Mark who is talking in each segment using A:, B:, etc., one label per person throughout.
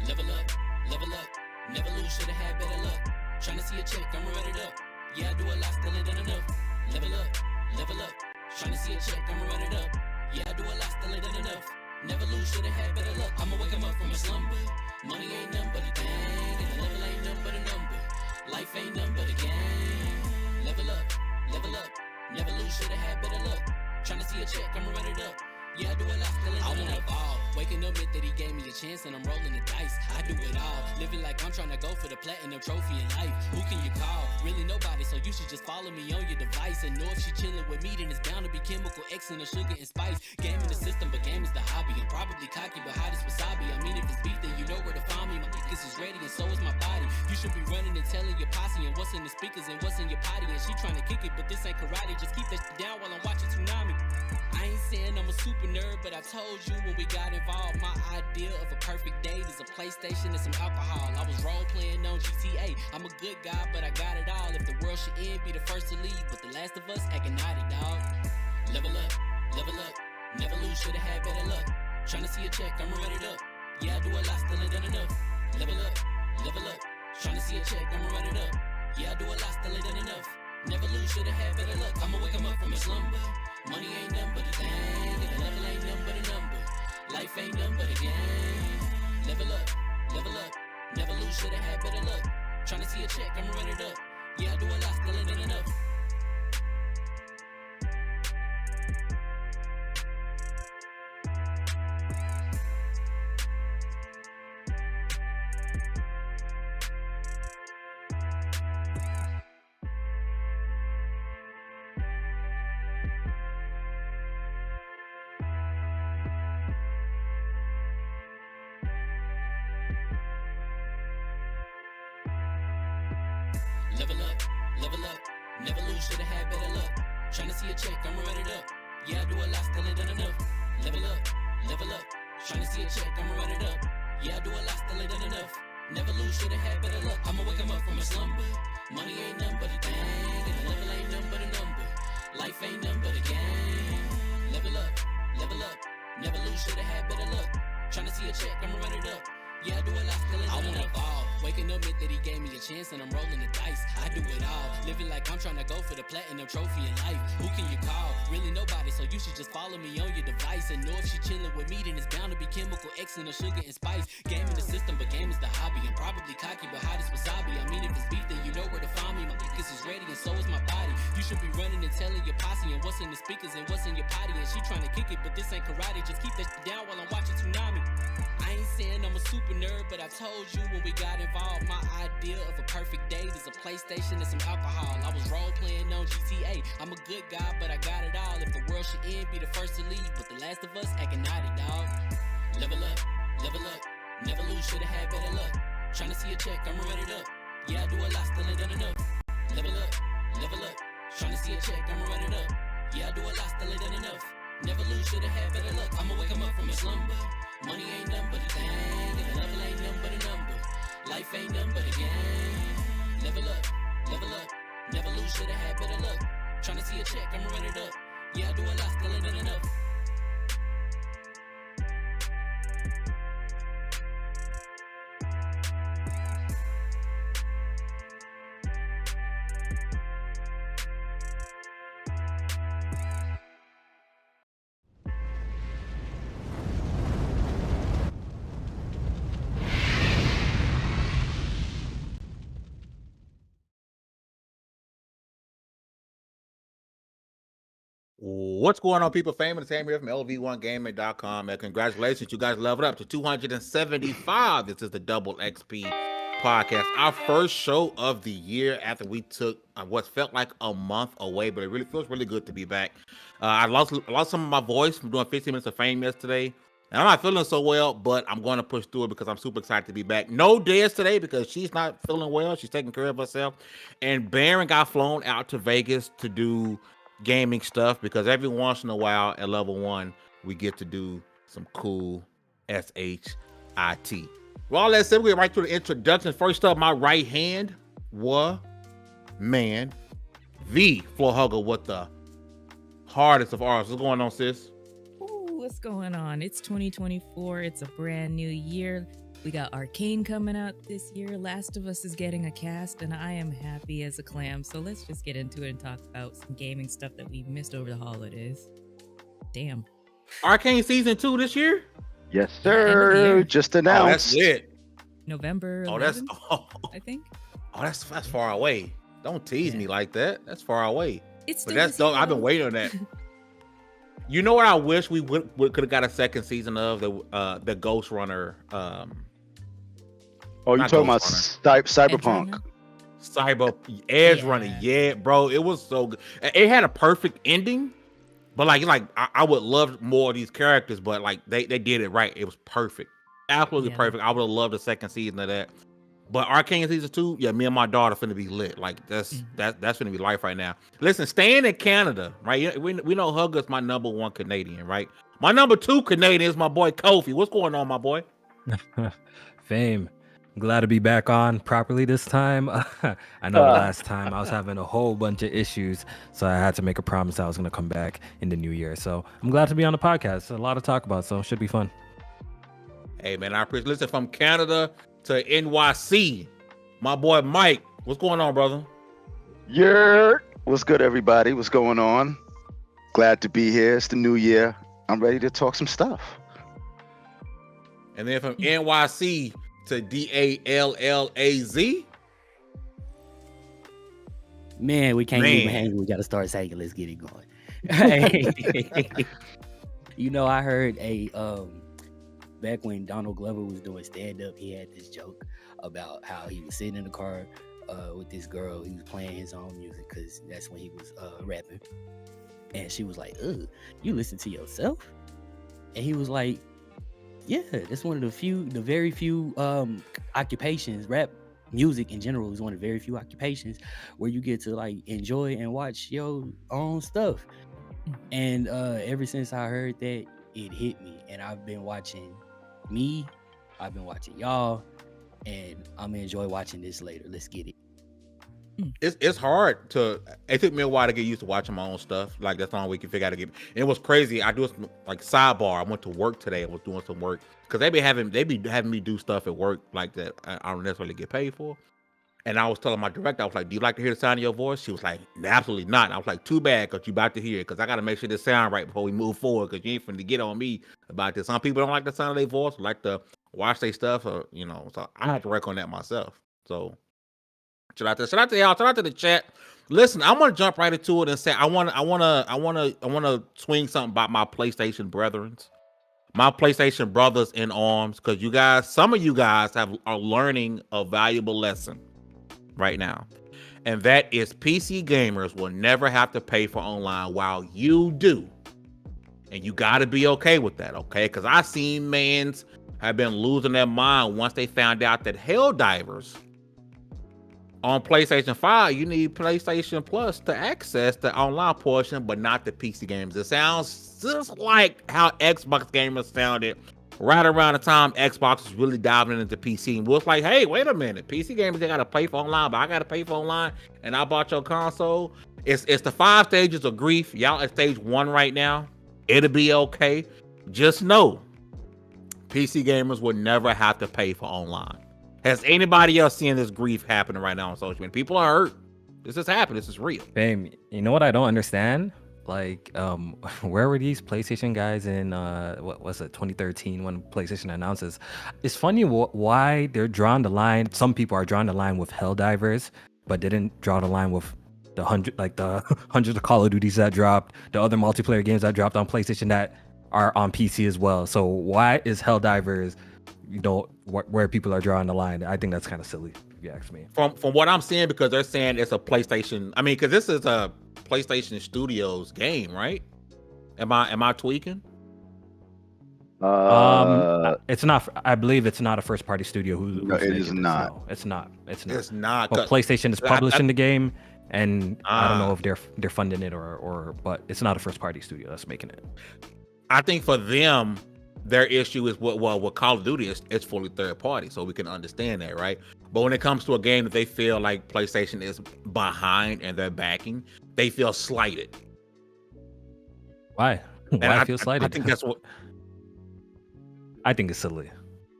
A: Level up, level up. Never lose, should've had better luck. Tryna see a check, I'ma run it up. Yeah, I do a lot, still ain't done enough. Level up, level up. Tryna see a check, I'ma run it up. Yeah, I do a lot, still ain't done enough. Never lose, should've had better luck. I'ma wake 'em up from a slumber. Money ain't nothing but a thing, and the level ain't nothing but a number. Life ain't nothing but a game. Level up, level up. Never lose, should've had better luck. Tryna see a check, I'ma run it up. Yeah, I do a lot, still ain't done enough. I wanna ball. Waking up meant that he gave me a chance and I'm rolling the dice. I do it all. Living like I'm trying to go for the platinum trophy in life. Who can you call? Really nobody, so you should just follow me on your device. And know if she chilling with me, then it's bound to be chemical X and the sugar and spice. Game in the system, but game is the hobby. I'm probably cocky, but hot as wasabi. I mean, if it's beef, then you know where to find me. My niggas is ready and so is my body. You should be running and telling your posse and what's in the speakers and what's in your potty. And she trying to kick it, but this ain't karate. Just keep that shit down while I'm watching Tsunami. I ain't saying I'm a super nerd, but I told you when we got involved, my idea of a perfect date is a PlayStation and some alcohol. I was role playing on GTA. I'm a good guy, but I got it all. If the world should end, be the first to leave, but the last of us acting naughty, dog. Level up, level up. Never lose, should've had better luck. Tryna see a check, I'ma run it up. Yeah, I do a lot, still ain't done enough. Level up, level up. Tryna see a check, I'ma run it up. Yeah, I do a lot, still ain't done enough. Never lose, should've had better luck. I'ma wake 'em up from a slumber. Money ain't nothing but a thing, and the level ain't nothing but a number. Life ain't nothing but a game. Level up, level up. Never lose, should've had better luck. Tryna see a check, I'ma run it up. Yeah, I do a lot, still ain't done enough. Level up, level up. Never lose, should've had better luck. Tryna see a check, I'ma run it up. Yeah, I do a lot, still ain't done enough. Level up, level up. Tryna see a check, I'ma run it up. Yeah, I do a lot, still ain't done enough. Never lose, should've had better luck. I'ma wake 'em up from a slumber. Money ain't nothing but a thing, and the level ain't nothing but a number. Life ain't nothing but a game. Level up, level up. Never lose, should've had better luck. Tryna see a check, I'ma run it up. Yeah, I do a lot, still ain't done enough. Ball. Waking up meant that he gave me a chance and I'm rolling the dice. I do it all. Living like I'm trying to go for the platinum trophy in life. Who can you call? Really nobody, so you should just follow me on your device. And know if she chilling with me, then it's bound to be chemical X and the sugar and spice. Game in the system, but game is the hobby. I'm probably cocky, but hot as wasabi. I mean, if it's beef, then you know where to find me. My niggas is ready and so is my body. You should be running and telling your posse and what's in the speakers and what's in your potty. And she trying to kick it, but this ain't karate. Just keep that shit down while I'm watching Tsunami. I ain't saying I'm a super nerd, but I told you when we got involved, my idea of a perfect date is a PlayStation and some alcohol. I was role playing on GTA. I'm a good guy, but I got it all. If the world should end, be the first to leave, but the last of us acting naughty, dog. Level up, level up. Never lose, should've had better luck. Tryna see a check, I'ma run it up. Yeah, I do a lot, still ain't done enough. Level up, level up. Tryna see a check, I'ma run it up. Yeah, I do a lot, still ain't done enough. Never lose, should've had better luck. I'ma wake 'em up from a slumber. Money ain't nothing but a thing, and the level ain't nothing but a number. Life ain't nothing but a game. Level up, level up. Never lose, should've had better luck. Tryna see a check, I'ma run it up. Yeah, I do a lot, still ain't done enough.
B: What's going on, people? Fame and Sam here from LV1Gaming.com. And congratulations, you guys leveled up to 275. This is the Double XP podcast, our first show of the year after we took what felt like a month away, but it really feels really good to be back. I lost some of my voice from doing 15 minutes of Fame yesterday, and I'm not feeling so well, but I'm going to push through it because I'm super excited to be back. No Des today because she's not feeling well. She's taking care of herself, and Baron got flown out to Vegas to do gaming stuff because every once in a while at level 1 we get to do some cool SHIT. Well, let's say we get right to the introduction. First up, my right hand, man, the floor hugger with the hardest of ours. What's going on, sis?
C: Ooh, what's going on? It's 2024. It's a brand new year. We got Arcane coming out this year. Last of Us is getting a cast, and I am happy as a clam. So let's just get into it and talk about some gaming stuff that we missed over the holidays. Damn.
B: Arcane season 2 this year?
D: Yes,
C: Yeah, end of the
D: sir.
C: year.
D: Just
B: Oh,
D: announced.
B: that's lit.
C: November 11th,
B: Oh, that's
C: I think.
B: that's far away. Don't tease
C: Yeah.
B: me like that. That's far away.
C: It's
B: But
C: still
B: that's
C: this
B: dope.
C: year,
B: I've been
C: though.
B: waiting on that. You know what I wish we could have got a second season of the Ghost Runner
D: Oh, you
B: not
D: talking about
B: Ghost
D: Cyberpunk?
C: Runner?
B: Cyber Edge
C: Yeah.
B: Runner. Yeah, bro, it was so good. It had a perfect ending, but I would love more of these characters, but like they did it right. It was perfect, absolutely
C: Yeah.
B: perfect. I would have loved a second season of that. But Arcane season 2, yeah, me and my daughter finna be lit. Like that's finna be life right now. Listen, staying in Canada, right? We know Hugger's my number 1 Canadian, right? My number 2 Canadian is my boy Kofi. What's going on, my boy?
E: Fame. I'm glad to be back on properly this time. I know the last time I was having a whole bunch of issues, so I had to make a promise I was going to come back in the new year. So I'm glad to be on the podcast. A lot to talk about, so it should be fun.
B: Hey man, I appreciate. Listen, from Canada to NYC, my boy Mike. What's going on, brother?
D: Yeah. What's good, everybody? What's going on? Glad to be here. It's the new year. I'm ready to talk some stuff.
B: And then from NYC to DALLAZ.
F: Man, we can't
B: Man.
F: even hang. We got to start saying, let's get it going. Hey. You know, I heard back when Donald Glover was doing stand-up, he had this joke about how he was sitting in the car with this girl. He was playing his own music because that's when he was rapping. And she was like, ugh, you listen to yourself? And he was like, yeah, that's one of the very few occupations. Rap music in general is one of the very few occupations where you get to like enjoy and watch your own stuff. And ever since I heard that, it hit me. And I've been watching I've been watching y'all, and I'm gonna enjoy watching this later. Let's get it.
B: It's hard to. It took me a while to get used to watching my own stuff. Like that's the only way you can figure out to get. And it was crazy. I do like sidebar. I went to work today. I was doing some work because they be having me do stuff at work like that I don't necessarily get paid for. And I was telling my director, I was like, "Do you like to hear the sound of your voice?" She was like, "Absolutely not." And I was like, "Too bad, because you about to hear it. Because I got to make sure this sound right before we move forward. Because you ain't finna get on me about this." Some people don't like the sound of their voice, like to watch their stuff, or So I have to work on that myself. So shout out to y'all. Shout out to the chat. Listen, I'm gonna jump right into it and say I wanna swing something about my PlayStation brethrens, my PlayStation brothers in arms, because some of you guys are learning a valuable lesson right now, and that is PC gamers will never have to pay for online while you do, and you got to be okay with that, okay? Because I seen mans have been losing their mind once they found out that Helldivers on PlayStation 5, you need PlayStation Plus to access the online portion, but not the PC games. It sounds just like how Xbox gamers sounded right around the time Xbox was really diving into PC. And was like, hey, wait a minute. PC gamers, they got to pay for online, but I got to pay for online, and I bought your console. It's the 5 stages of grief. Y'all at stage 1 right now. It'll be okay. Just know, PC gamers will never have to pay for online. Has anybody else seen this grief happening right now on social media? People are hurt. This is happening. This is real.
E: Fame, you know what I don't understand? Like, where were these PlayStation guys in, what was it, 2013 when PlayStation announces? It's funny why they're drawing the line. Some people are drawing the line with Helldivers, but didn't draw the line with the hundreds of Call of Duties that dropped, the other multiplayer games that dropped on PlayStation that are on PC as well. So why is Helldivers, where people are drawing the line? I think that's kind of silly, if you ask me.
B: From what I'm seeing, because they're saying it's a PlayStation. I mean, because this is a PlayStation Studios game, right? Am I tweaking?
E: It's not. I believe it's not a first-party studio.
D: No, it is not.
E: No, it's not. It's not.
B: It's not.
E: But PlayStation is publishing the game, and I don't know if they're funding it or. But it's not a first-party studio that's making it.
B: I think for them, their issue is with Call of Duty it's fully third party, so we can understand that, right? But when it comes to a game that they feel like PlayStation is behind and they're backing, they feel slighted.
E: Why? Why feel slighted?
B: I think that's what.
E: I think it's silly.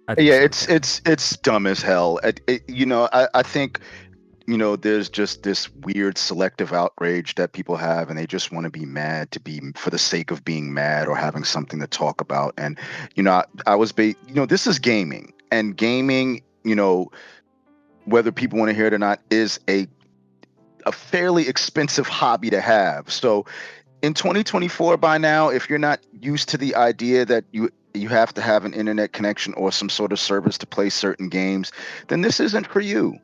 E: I think
D: Yeah,
E: so.
D: it's dumb as hell. I think there's just this weird selective outrage that people have, and they just want to be mad to be for the sake of being mad or having something to talk about. And I was this is gaming, and gaming, whether people want to hear it or not, is a fairly expensive hobby to have. So in 2024, by now, if you're not used to the idea that you have to have an internet connection or some sort of service to play certain games, then this isn't for you.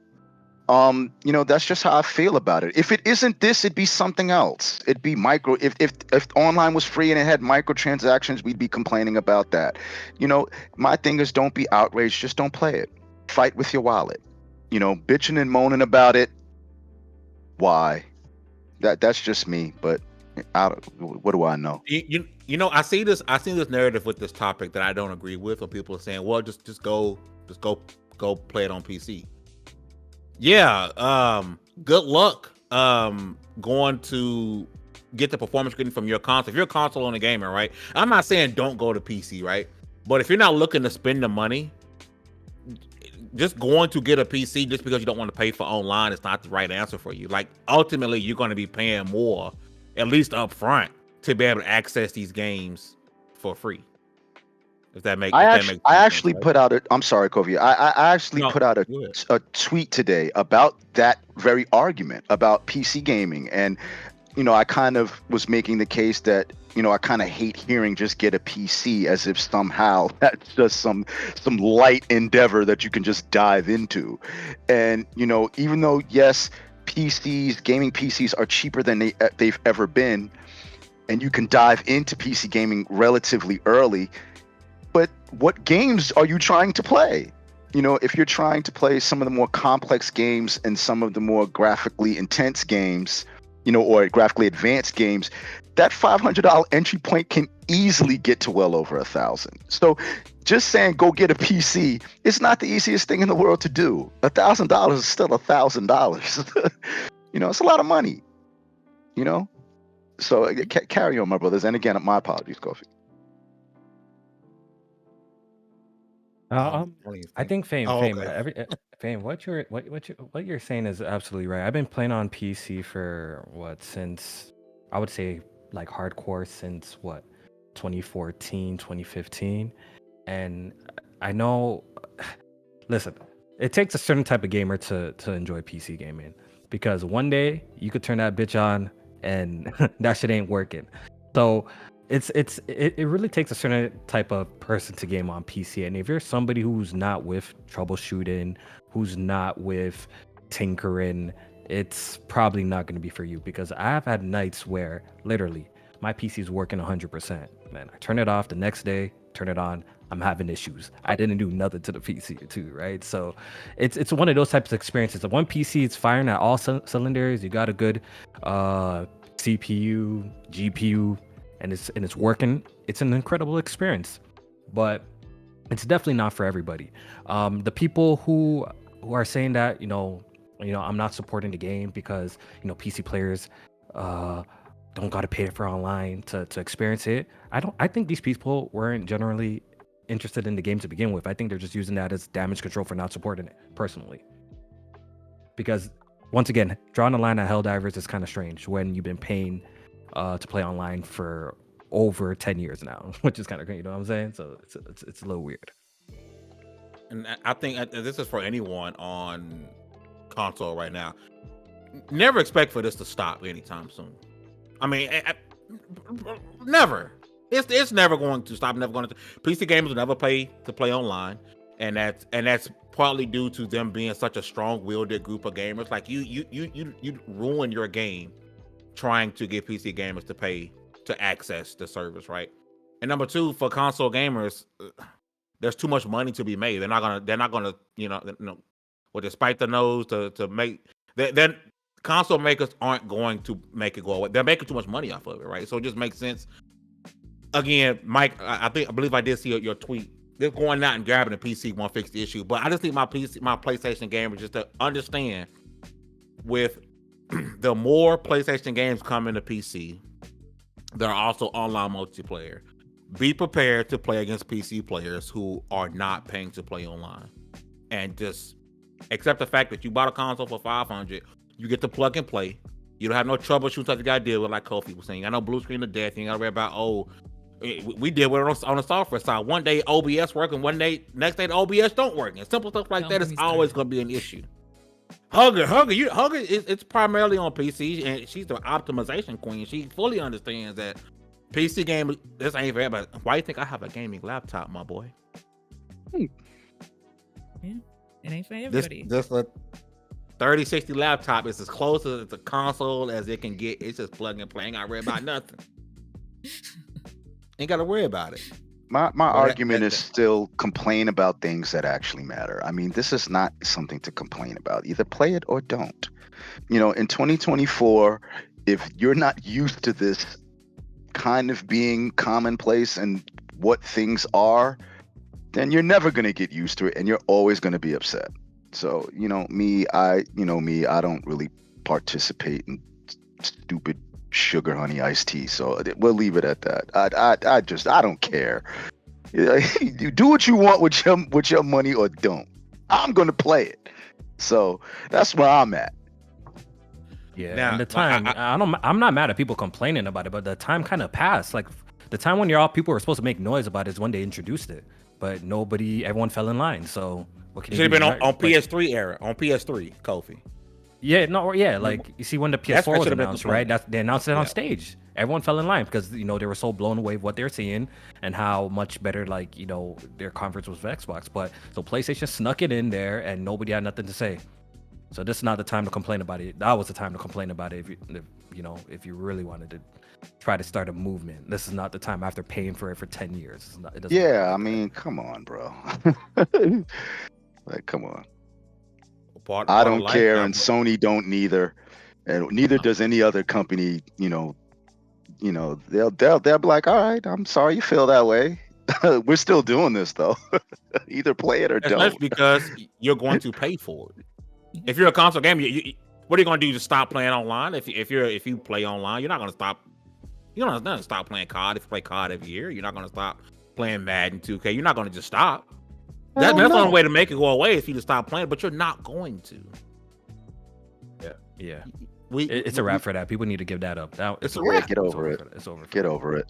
D: That's just how I feel about it. If it isn't this, it'd be something else. It'd be micro. If online was free and it had microtransactions, we'd be complaining about that. My thing is, don't be outraged. Just don't play it. Fight with your wallet. Bitching and moaning about it. Why? That's just me. But what do I know?
B: I see this narrative with this topic that I don't agree with, where people are saying, well, just go play it on PC. Yeah, good luck going to get the performance getting from your console. If you're a console owner gamer, right? I'm not saying don't go to PC, right? But if you're not looking to spend the money, just going to get a PC just because you don't want to pay for online is not the right answer for you. Like, ultimately, you're going to be paying more, at least up front, to be able to access these games for free. If that makes
D: I actually put out I'm sorry, Kofi. I actually put out a tweet today about that very argument about PC gaming, and I kind of was making the case that I kind of hate hearing just get a PC, as if somehow that's just some light endeavor that you can just dive into. And even though, yes, gaming PCs are cheaper than they've ever been, and you can dive into PC gaming relatively early, but what games are you trying to play? If you're trying to play some of the more complex games and some of the more graphically intense games, or graphically advanced games, that $500 entry point can easily get to well over $1,000. So just saying go get a PC is not the easiest thing in the world to do. $1,000 is still $1,000. It's a lot of money. So carry on, my brothers. And again, my apologies, Kofi.
E: I think Fame,
B: okay.
E: Fame, what you're saying is absolutely right. I've been playing on PC for since I would say like hardcore since 2014, 2015, and I know. Listen, it takes a certain type of gamer to enjoy PC gaming, because one day you could turn that bitch on and that shit ain't working. So it really takes a certain type of person to game on PC. And if you're somebody who's not with troubleshooting, who's not with tinkering, it's probably not going to be for you, because I've had nights where literally my PC is working 100%. Man, I turn it off the next day, turn it on, I'm having issues. I didn't do nothing to the PC too, right? So it's one of those types of experiences. The one PC is firing at all cylinders. You got a good CPU, GPU, and it's working. It's an incredible experience, but it's definitely not for everybody. The people who are saying that I'm not supporting the game because PC players don't got to pay for online to experience it. I think these people weren't generally interested in the game to begin with. I think they're just using that as damage control for not supporting it personally. Because once again, drawing the line at Helldivers is kind of strange when you've been paying to play online for over 10 years now, which is kind of, you know what I'm saying? So it's a little weird.
B: And I think this is for anyone on console right now. Never expect for this to stop anytime soon. I mean, never. It's never going to stop. Never going to. PC gamers will never pay to play online, and that's partly due to them being such a strong-willed group of gamers. Like you ruin your game trying to get PC gamers to pay to access the service, right? And number two, for console gamers, there's too much money to be made. They're not gonna well, despite the nose to make then console makers aren't going to make it go away. They're making too much money off of it, right? So it just makes sense. Again, Mike, I believe I did see your tweet. They're going out and grabbing a PC won't fix the issue, but I just need my PlayStation gamers just to understand, with the more PlayStation games coming to PC, there are also online multiplayer. be prepared to play against PC players who are not paying to play online, and just accept the fact that you bought a console for $500. You get to plug and play. You don't have no troubleshooting stuff you got to deal with, like Kofi was saying. I know blue screen of death. You got to worry about we deal with it on the software side. One day OBS working, next day the OBS don't work, and simple stuff like that is always going to be an issue. Hugger, it's primarily on PC, and she's the optimization queen. She fully understands that PC game, this ain't for everybody. Why do you think I have a gaming laptop, my boy?
C: Yeah, it ain't for everybody.
B: This 3060 laptop is as close as a console as it can get. It's just plug and play. Ain't got to worry about nothing. Ain't got to worry about it.
D: My argument is still complain about things that actually matter. I mean, this is not something to complain about. Either play it or don't. You know, in 2024, if you're not used to this kind of being commonplace and what things are, then you're never going to get used to it, and you're always going to be upset. So, I don't really participate in stupid sugar honey iced tea, so we'll leave it at that. I don't care. You do what you want with your money, or don't. I'm gonna play it. So that's where I'm at.
E: Yeah,
B: now,
E: and the time I'm not mad at people complaining about it, but the time kind of passed. Like the time when people were supposed to make noise about it is when they introduced it, but everyone fell in line. So what can you
B: should have been on
E: like,
B: PS3 era, on PS3, Kofi.
E: Yeah, like you see when the PS4 was announced, right? They announced it on stage. Everyone fell in line because they were so blown away with what they're seeing and how much better their conference was with Xbox. But so PlayStation snuck it in there and nobody had nothing to say. So this is not the time to complain about it. That was the time to complain about it if you really wanted to try to start a movement. This is not the time after paying for it for 10 years.
D: I mean, come on, bro. Like, come on. I don't care, and Sony don't neither, and neither does any other company. They'll be like, all right, I'm sorry you feel that way. We're still doing this though. Either play it or don't.
B: That's because you're going to pay for it. If you're a console gamer, what are you going to do? Just stop playing online? If you play online, you're not going to stop. You're not going to stop playing COD. If you play COD every year, you're not going to stop playing Madden 2K. You're not going to just stop. That's the only way to make it go away is for you to stop playing, but you're not going to.
E: Yeah. It's a wrap for that. People need to give that up.
D: It's a wrap. Get over it.
E: It's over.
D: Get over it.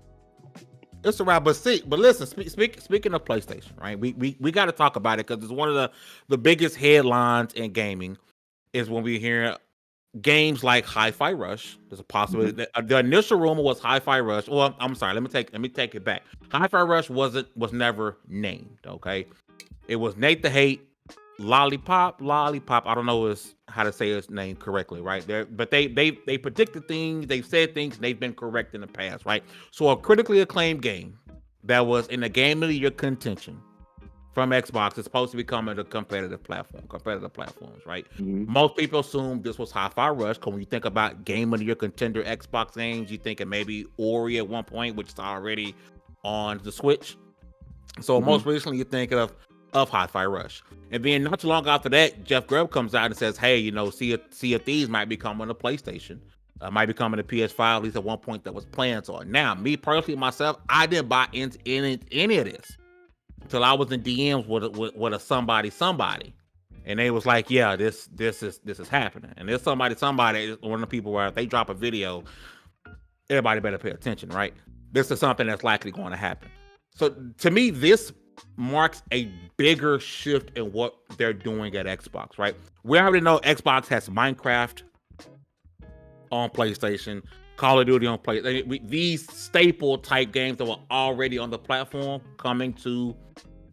B: It's a wrap. But listen. Speaking of PlayStation, right? We got to talk about it because it's one of the biggest headlines in gaming is when we hear games like Hi-Fi Rush. There's a possibility that the initial rumor was Hi-Fi Rush. Well, I'm sorry. Let me take it back. Hi-Fi Rush was never named. Okay. It was Nate the Hate, Lollipop. I don't know how to say his name correctly, right? But they predicted things, they've said things, and they've been correct in the past, right? So a critically acclaimed game that was in the game of the year contention from Xbox is supposed to be coming to competitive platforms, right? Most people assume this was Hi-Fi Rush, because when you think about game of the year contender Xbox games, you think of maybe Ori at one point, which is already on the Switch. So most recently you think of Hi-Fi Rush. And then not too long after that, Jeff Grubb comes out and says, hey, Sea of Thieves might be coming to PlayStation. Might be coming to PS5, at least at one point that was planned on. Now, me personally, myself, I didn't buy into any of this until I was in DMs with a somebody. And they was like, yeah, this is happening. And there's somebody, one of the people where if they drop a video, everybody better pay attention, right? This is something that's likely going to happen. So to me, this marks a bigger shift in what they're doing at Xbox, right? We already know Xbox has Minecraft on PlayStation, Call of Duty on PlayStation. These staple type games that were already on the platform coming to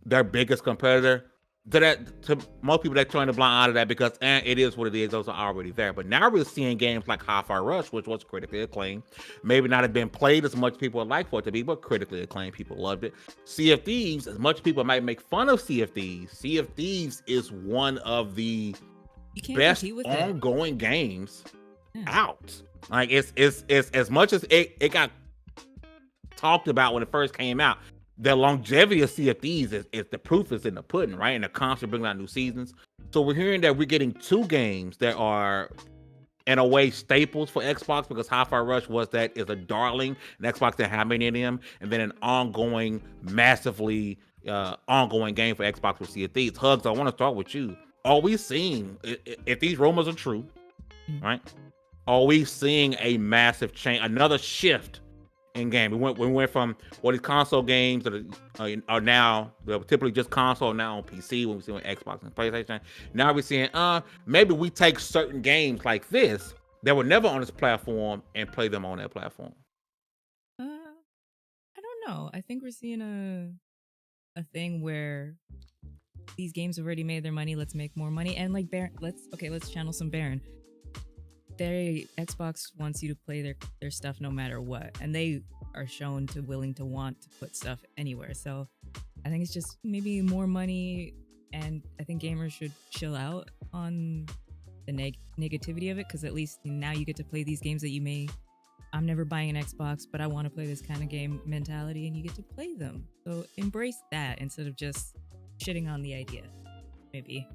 B: their biggest competitor. To most people that turn the blind eye to that because it is what it is. Those are already there. But now we're seeing games like Hi-Fi Rush, which was critically acclaimed, maybe not have been played as much as people would like for it to be, but critically acclaimed. People loved it. Sea of Thieves, as much as people might make fun of Sea of Thieves is one of the best ongoing games out. Like it's as much as it got talked about when it first came out. The longevity of Sea of Thieves is the proof is in the pudding, right? And they're constantly bringing out new seasons. So we're hearing that we're getting two games that are in a way staples for Xbox because Hi-Fi Rush is a darling, and Xbox didn't have many of them, and then an ongoing, massively ongoing game for Xbox with Sea of Thieves. Hugs, I want to start with you. Are we seeing, if these rumors are true, right? Are we seeing a massive change, another shift in game? We went from what these console games that are now, they're typically just console, now on PC, when we see on Xbox and PlayStation. Now we're seeing maybe we take certain games like this that were never on this platform and play them on that platform.
C: I don't know. I think we're seeing a thing where these games have already made their money. Let's make more money. And like Baron, let's channel some Baron. Xbox wants you to play their stuff no matter what, and they are shown to willing to want to put stuff anywhere. So I think it's just maybe more money, and I think gamers should chill out on the negativity of it, because at least now you get to play these games that you may. I'm never buying an Xbox, but I want to play this kind of game mentality, and you get to play them. So embrace that instead of just shitting on the idea. Maybe.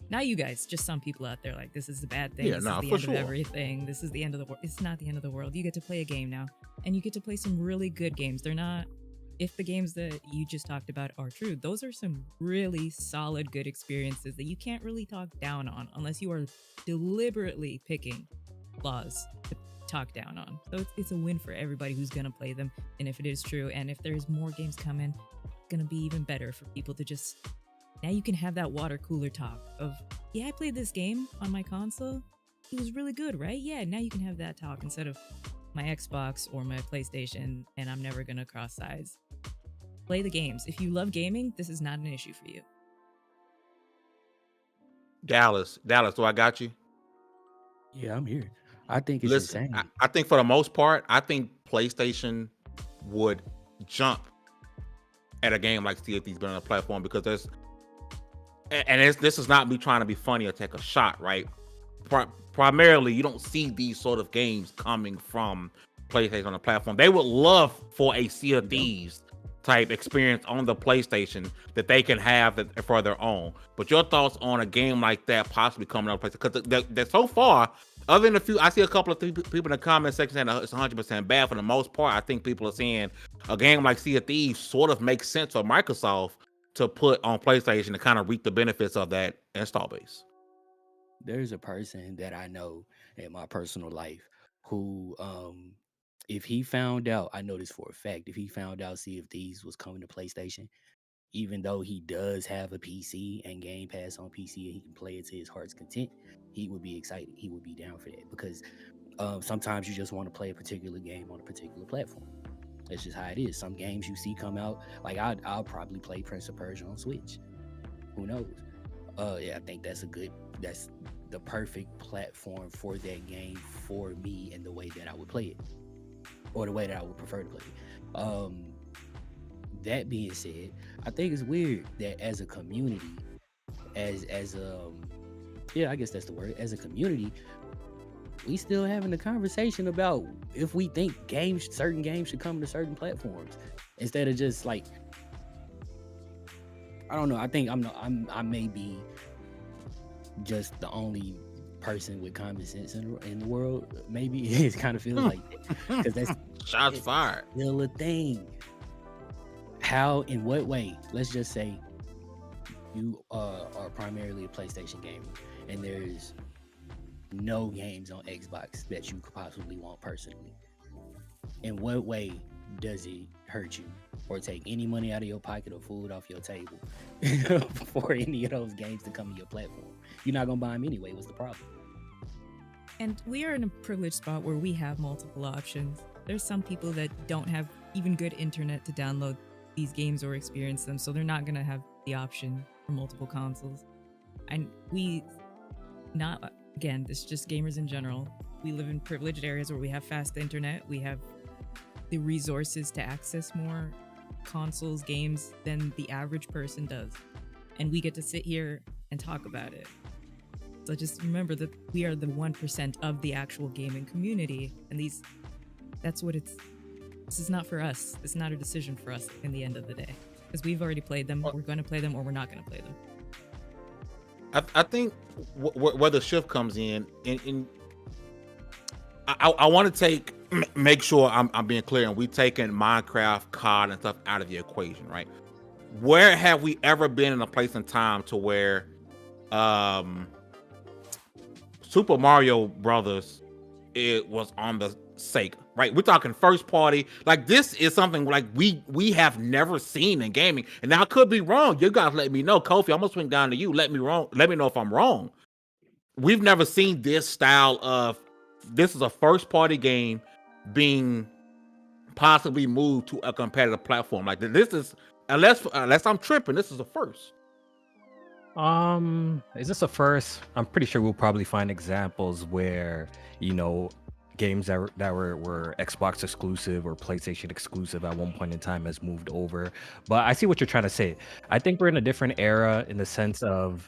C: Not you guys, just some people out there like, this is the bad thing.
B: Yeah,
C: this is the end of everything. This is the end of the world. It's not the end of the world. You get to play a game now, and you get to play some really good games. They're not, if the games that you just talked about are true, those are some really solid, good experiences that you can't really talk down on unless you are deliberately picking flaws to talk down on. So it's a win for everybody who's going to play them. And if it is true, and if there's more games coming, it's going to be even better for people to just, now you can have that water cooler talk of, yeah, I played this game on my console. It was really good, right? Yeah, now you can have that talk instead of my Xbox or my PlayStation, and I'm never going to cross sides. Play the games. If you love gaming, this is not an issue for you.
B: Dallas, do I got you?
F: Yeah, I'm here. I think it's
B: Listen,
F: insane.
B: I think for the most part, I think PlayStation would jump at a game like Sea of Thieves being on a platform, because this is not me trying to be funny or take a shot, right? Primarily, you don't see these sort of games coming from PlayStation on the platform. They would love for a Sea of Thieves type experience on the PlayStation that they can have for their own. But your thoughts on a game like that possibly coming on PlayStation? Because so far, other than a few, I see a couple of people in the comment section saying it's 100% bad. For the most part, I think people are saying a game like Sea of Thieves sort of makes sense for Microsoft to put on PlayStation to kind of reap the benefits of that install base.
F: There's a person that I know in my personal life who, if he found out, I know this for a fact, if he found out Sea of Thieves was coming to PlayStation, even though he does have a PC and Game Pass on PC and he can play it to his heart's content, he would be excited. He would be down for that, because sometimes you just want to play a particular game on a particular platform. That's just how it is. Some games you see come out, like I'll probably play Prince of Persia on Switch. Who knows? Yeah, I think that's the perfect platform for that game for me and the way that I would play it, or the way that I would prefer to play it. That being said, I think it's weird that as a community, as I guess that's the word, as a community, we still having a conversation about if we think certain games should come to certain platforms, instead of just like, I don't know. I think I may be just the only person with common sense in the world. Maybe it kind of feels like that, because that's
B: shots fired.
F: Still a thing. How? In what way? Let's just say you are primarily a PlayStation gamer, and there's no games on Xbox that you could possibly want personally. In what way does it hurt you or take any money out of your pocket or food off your table for any of those games to come to your platform? You're not gonna buy them anyway. What's the problem?
C: And we are in a privileged spot where we have multiple options. There's some people that don't have even good internet to download these games or experience them, so they're not gonna have the option for multiple consoles. And again, it's just gamers in general. We live in privileged areas where we have fast internet. We have the resources to access more consoles, games than the average person does. And we get to sit here and talk about it. So just remember that we are the 1% of the actual gaming community. And this is not for us. It's not a decision for us in the end of the day. Because we've already played them, we're going to play them, or we're not going to play them.
B: I think where the shift comes in I want to make sure I'm being clear, and we taking Minecraft, COD, and stuff out of the equation, right? Where have we ever been in a place in time to where Super Mario Brothers it was on the Sega, right? We're talking first party. Like this is something like we have never seen in gaming. And now I could be wrong. You guys let me know. Kofi, I'm gonna swing down to you. Let me know if I'm wrong. We've never seen this style of this is a first party game being possibly moved to a competitive platform. Like this is unless I'm tripping, this is a first.
E: Is this a first? I'm pretty sure we'll probably find examples where, you know, games that were Xbox exclusive or PlayStation exclusive at one point in time has moved over. But I see what you're trying to say. I think we're in a different era in the sense of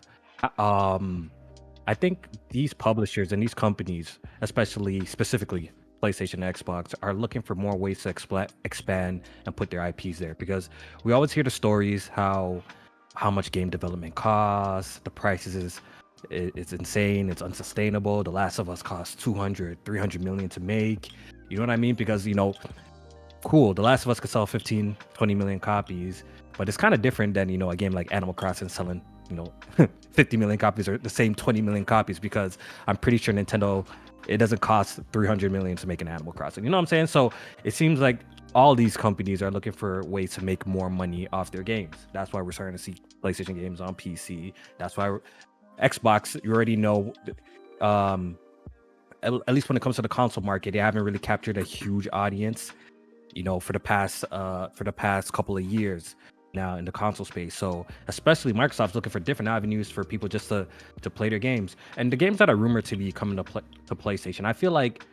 E: I think these publishers and these companies, specifically PlayStation and Xbox, are looking for more ways to expand and put their IPs there, because we always hear the stories how much game development costs, the prices it's insane, it's unsustainable. The Last of Us costs 200-300 million to make. You know what I mean? Because, you know, cool, The Last of Us could sell 15-20 million copies, but it's kind of different than, you know, a game like Animal Crossing selling, you know, 50 million copies or the same 20 million copies, because I'm pretty sure Nintendo, it doesn't cost 300 million to make an Animal Crossing. You know what I'm saying? So it seems like all these companies are looking for ways to make more money off their games. That's why we're starting to see PlayStation games on PC. That's why Xbox, you already know, at least when it comes to the console market, they haven't really captured a huge audience, you know, for the past couple of years now in the console space. So especially Microsoft's looking for different avenues for people just to play their games. And the games that are rumored to be coming to PlayStation, I feel like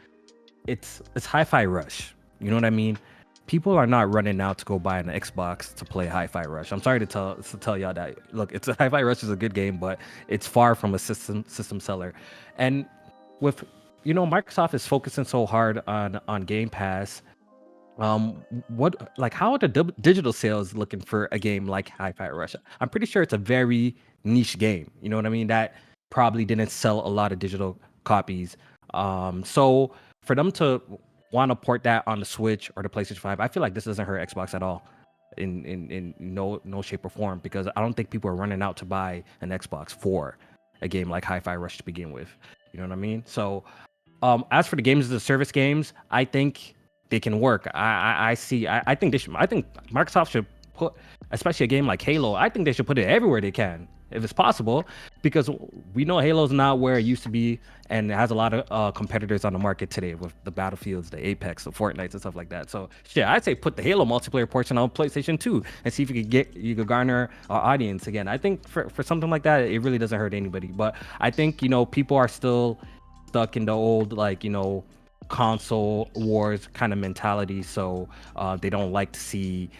E: it's Hi-Fi Rush. You know what I mean? People are not running out to go buy an Xbox to play Hi-Fi Rush. I'm sorry to tell y'all that. Look, Hi-Fi Rush is a good game, but it's far from a system seller. And with, you know, Microsoft is focusing so hard on Game Pass. How are the digital sales looking for a game like Hi-Fi Rush? I'm pretty sure it's a very niche game. You know what I mean? That probably didn't sell a lot of digital copies. So for them to want to port that on the Switch or the PlayStation 5, I feel like this doesn't hurt Xbox at all in no shape or form, because I don't think people are running out to buy an Xbox for a game like Hi-Fi Rush to begin with. You know what I mean? So as for the games as a service games, I think they can work. I think Microsoft should put, especially a game like Halo, I think they should put it everywhere they can if it's possible, because we know Halo's not where it used to be, and it has a lot of competitors on the market today with the Battlefields, the Apex, the Fortnites, and stuff like that. So yeah, I'd say put the Halo multiplayer portion on PlayStation 2 and see if you could garner our audience again. I think for something like that, it really doesn't hurt anybody. But I think, you know, people are still stuck in the old, like, you know, console wars kind of mentality, so they don't like to see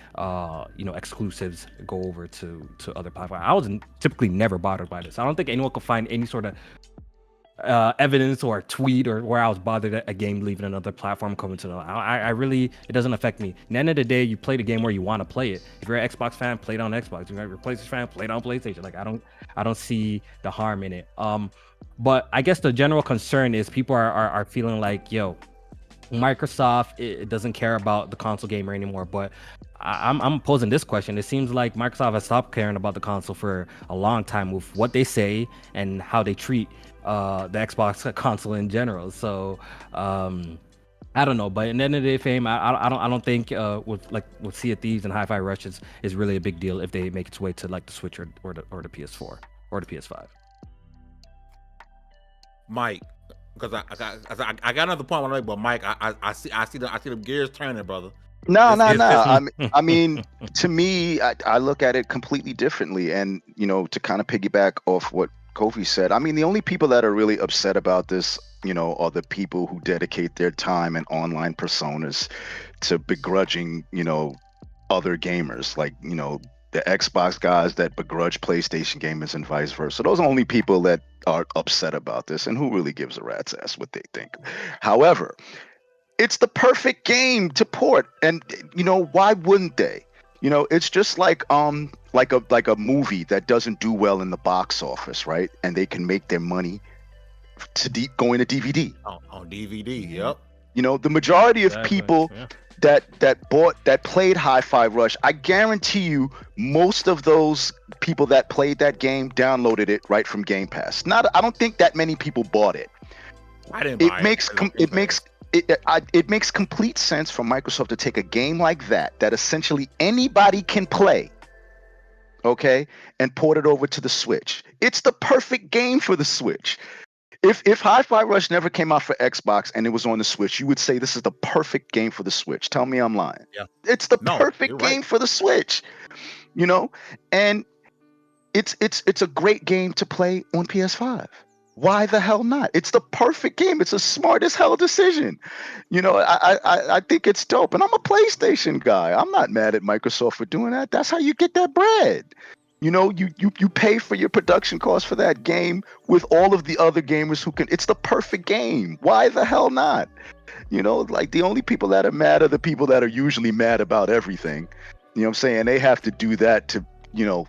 E: you know, exclusives go over to other platforms. I was typically never bothered by this. I don't think anyone could find any sort of evidence or tweet or where I was bothered at a game leaving another platform coming to the. I really, it doesn't affect me. At the end of the day, you play the game where you want to play it. If you're an Xbox fan, play it on Xbox. If you're a PlayStation fan, play it on PlayStation. Like, I don't see the harm in it. But I guess the general concern is people are feeling like, yo, Microsoft, it doesn't care about the console gamer anymore. But I'm posing this question. It seems like Microsoft has stopped caring about the console for a long time with what they say and how they treat the Xbox console in general. So I don't know, but in the end of the day, fame, I don't think with Sea of Thieves and Hi-Fi Rush is really a big deal if they make its way to like the Switch or the PS4 or the PS5.
B: Mike, because I got another point I want to make, but Mike, I see the gears turning, brother.
D: No. I mean, to me, I look at it completely differently, and you know, to kind of piggyback off what Kofi said, I mean, the only people that are really upset about this, you know, are the people who dedicate their time and online personas to begrudging, you know, other gamers, like, you know, the Xbox guys that begrudge PlayStation gamers and vice versa. Those are the only people that are upset about this, and who really gives a rat's ass what they think. However, it's the perfect game to port, and you know, why wouldn't they? You know, it's just like a movie that doesn't do well in the box office, right? And they can make their money going to DVD.
B: Oh, On DVD,
C: Yeah.
B: yep.
D: You know, the majority of
E: Exactly,
D: people
E: yeah.
D: that played Hi-Fi Rush, I guarantee you, most of those people that played that game downloaded it right from Game Pass. I don't think that many people bought it.
B: I didn't buy
D: It makes complete sense for Microsoft to take a game like that essentially anybody can play, okay, and port it over to the Switch. It's the perfect game for the Switch. If Hi-Fi Rush never came out for Xbox and it was on the Switch, you would say this is the perfect game for the Switch. Tell me I'm lying.
B: Yeah.
D: It's the
B: No,
D: perfect
B: you're
D: game
B: right.
D: for the Switch. You know, and it's a great game to play on PS5. Why the hell not? It's the perfect game. It's a smart as hell decision. You know, I think it's dope. And I'm a PlayStation guy. I'm not mad at Microsoft for doing that. That's how you get that bread. You know, you pay for your production costs for that game with all of the other gamers who can. It's the perfect game. Why the hell not? You know, like the only people that are mad are the people that are usually mad about everything. You know what I'm saying? They have to do that to, you know,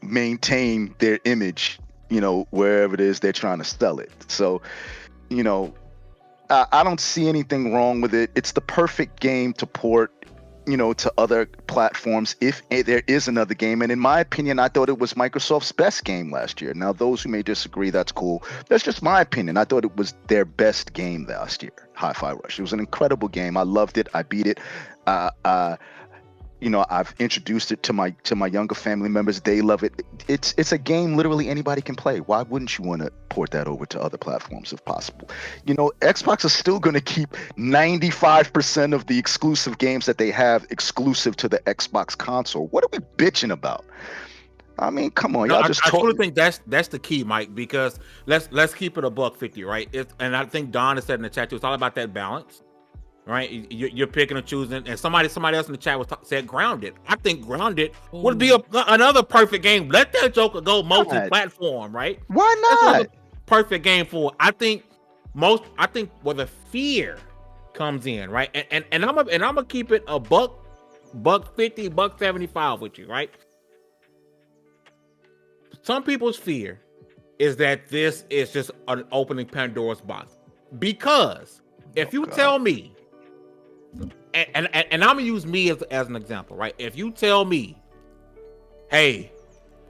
D: maintain their image, you know, wherever it is they're trying to sell it. So, you know, I don't see anything wrong with it. It's the perfect game to port, you know, to other platforms if there is another game. And in my opinion, I thought it was Microsoft's best game last year. Now, those who may disagree, that's cool. That's just my opinion. I thought it was their best game last year, Hi-Fi Rush. It was an incredible game. I loved it. I beat it. You know, I've introduced it to my younger family members. They love it. It's a game literally anybody can play. Why wouldn't you want to port that over to other platforms if possible? You know, Xbox is still going to keep 95% of the exclusive games that they have exclusive to the Xbox console. What are we bitching about? I mean, come on,
B: No,
D: y'all
B: I
D: just
B: truly think that's the key, Mike, because let's keep it a $150, right? And I think Don has said in the chat too, it's all about that balance. Right, you're picking and choosing, and somebody else in the chat said Grounded. I think Grounded would be another perfect game. Let that Joker go multi-platform, right?
D: Why
B: That's
D: not?
B: another perfect game for. I think where the fear comes in, right? And I'm gonna keep it a $150, $175 with you, right? Some people's fear is that this is just an opening Pandora's box, because if you tell me. And I'm gonna use me as an example, right? If you tell me, hey,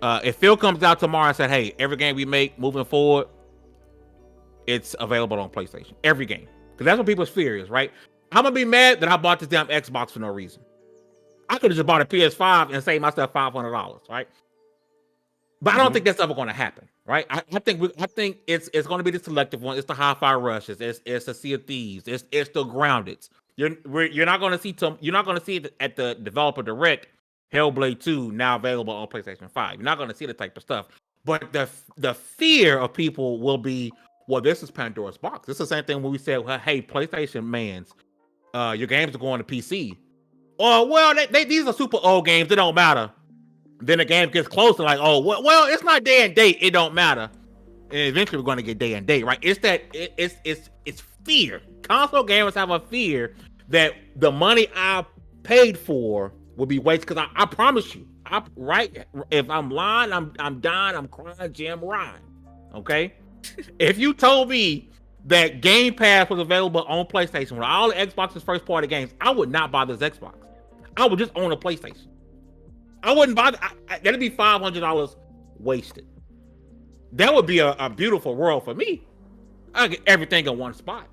B: if Phil comes out tomorrow and said, hey, every game we make moving forward, it's available on PlayStation, every game, because that's what people's fear is, right? I'm gonna be mad that I bought this damn Xbox for no reason. I could have just bought a PS5 and saved myself $500, right? But I don't think that's ever going to happen, right? I think it's going to be the selective one. It's the Hi-Fi Rushes. It's the Sea of Thieves. It's the Grounded. You're not going to see it at the developer direct. Hellblade 2 now available on PlayStation 5. You're not going to see the type of stuff. But the fear of people will be, well, this is Pandora's box. This is the same thing when we said, well, hey, PlayStation mans, your games are going to PC. Or, well, these are super old games. It don't matter. Then the game gets closer, like, oh, well, it's not day and date. It don't matter. And eventually we're going to get day and date, right? It's that it's fear. Console gamers have a fear that the money I paid for will be wasted. Because I promise you, right? If I'm lying, I'm dying, I'm crying, Jim Ryan. Okay? If you told me that Game Pass was available on PlayStation with all the Xbox's first party games, I would not buy this Xbox. I would just own a PlayStation. I wouldn't bother. That'd be $500 wasted. That would be a beautiful world for me. I get everything in one spot.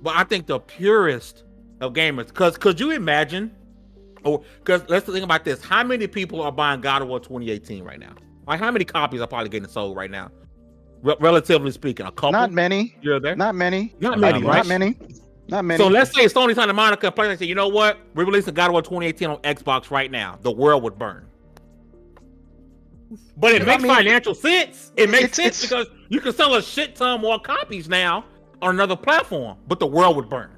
B: But I think the purest of gamers, because could you imagine? Or because let's think about this: how many people are buying God of War 2018 right now? Like how many copies are probably getting sold right now? Relatively speaking, a couple.
D: Not many.
B: You're there.
D: Not many.
B: Not many. Right?
D: Not many. Not many.
B: So let's say Sony Santa Monica PlayStation say, you know what? We're releasing God of War 2018 on Xbox right now. The world would burn. But it makes financial sense. It makes sense because you can sell a shit ton more copies now on another platform, but the world would burn.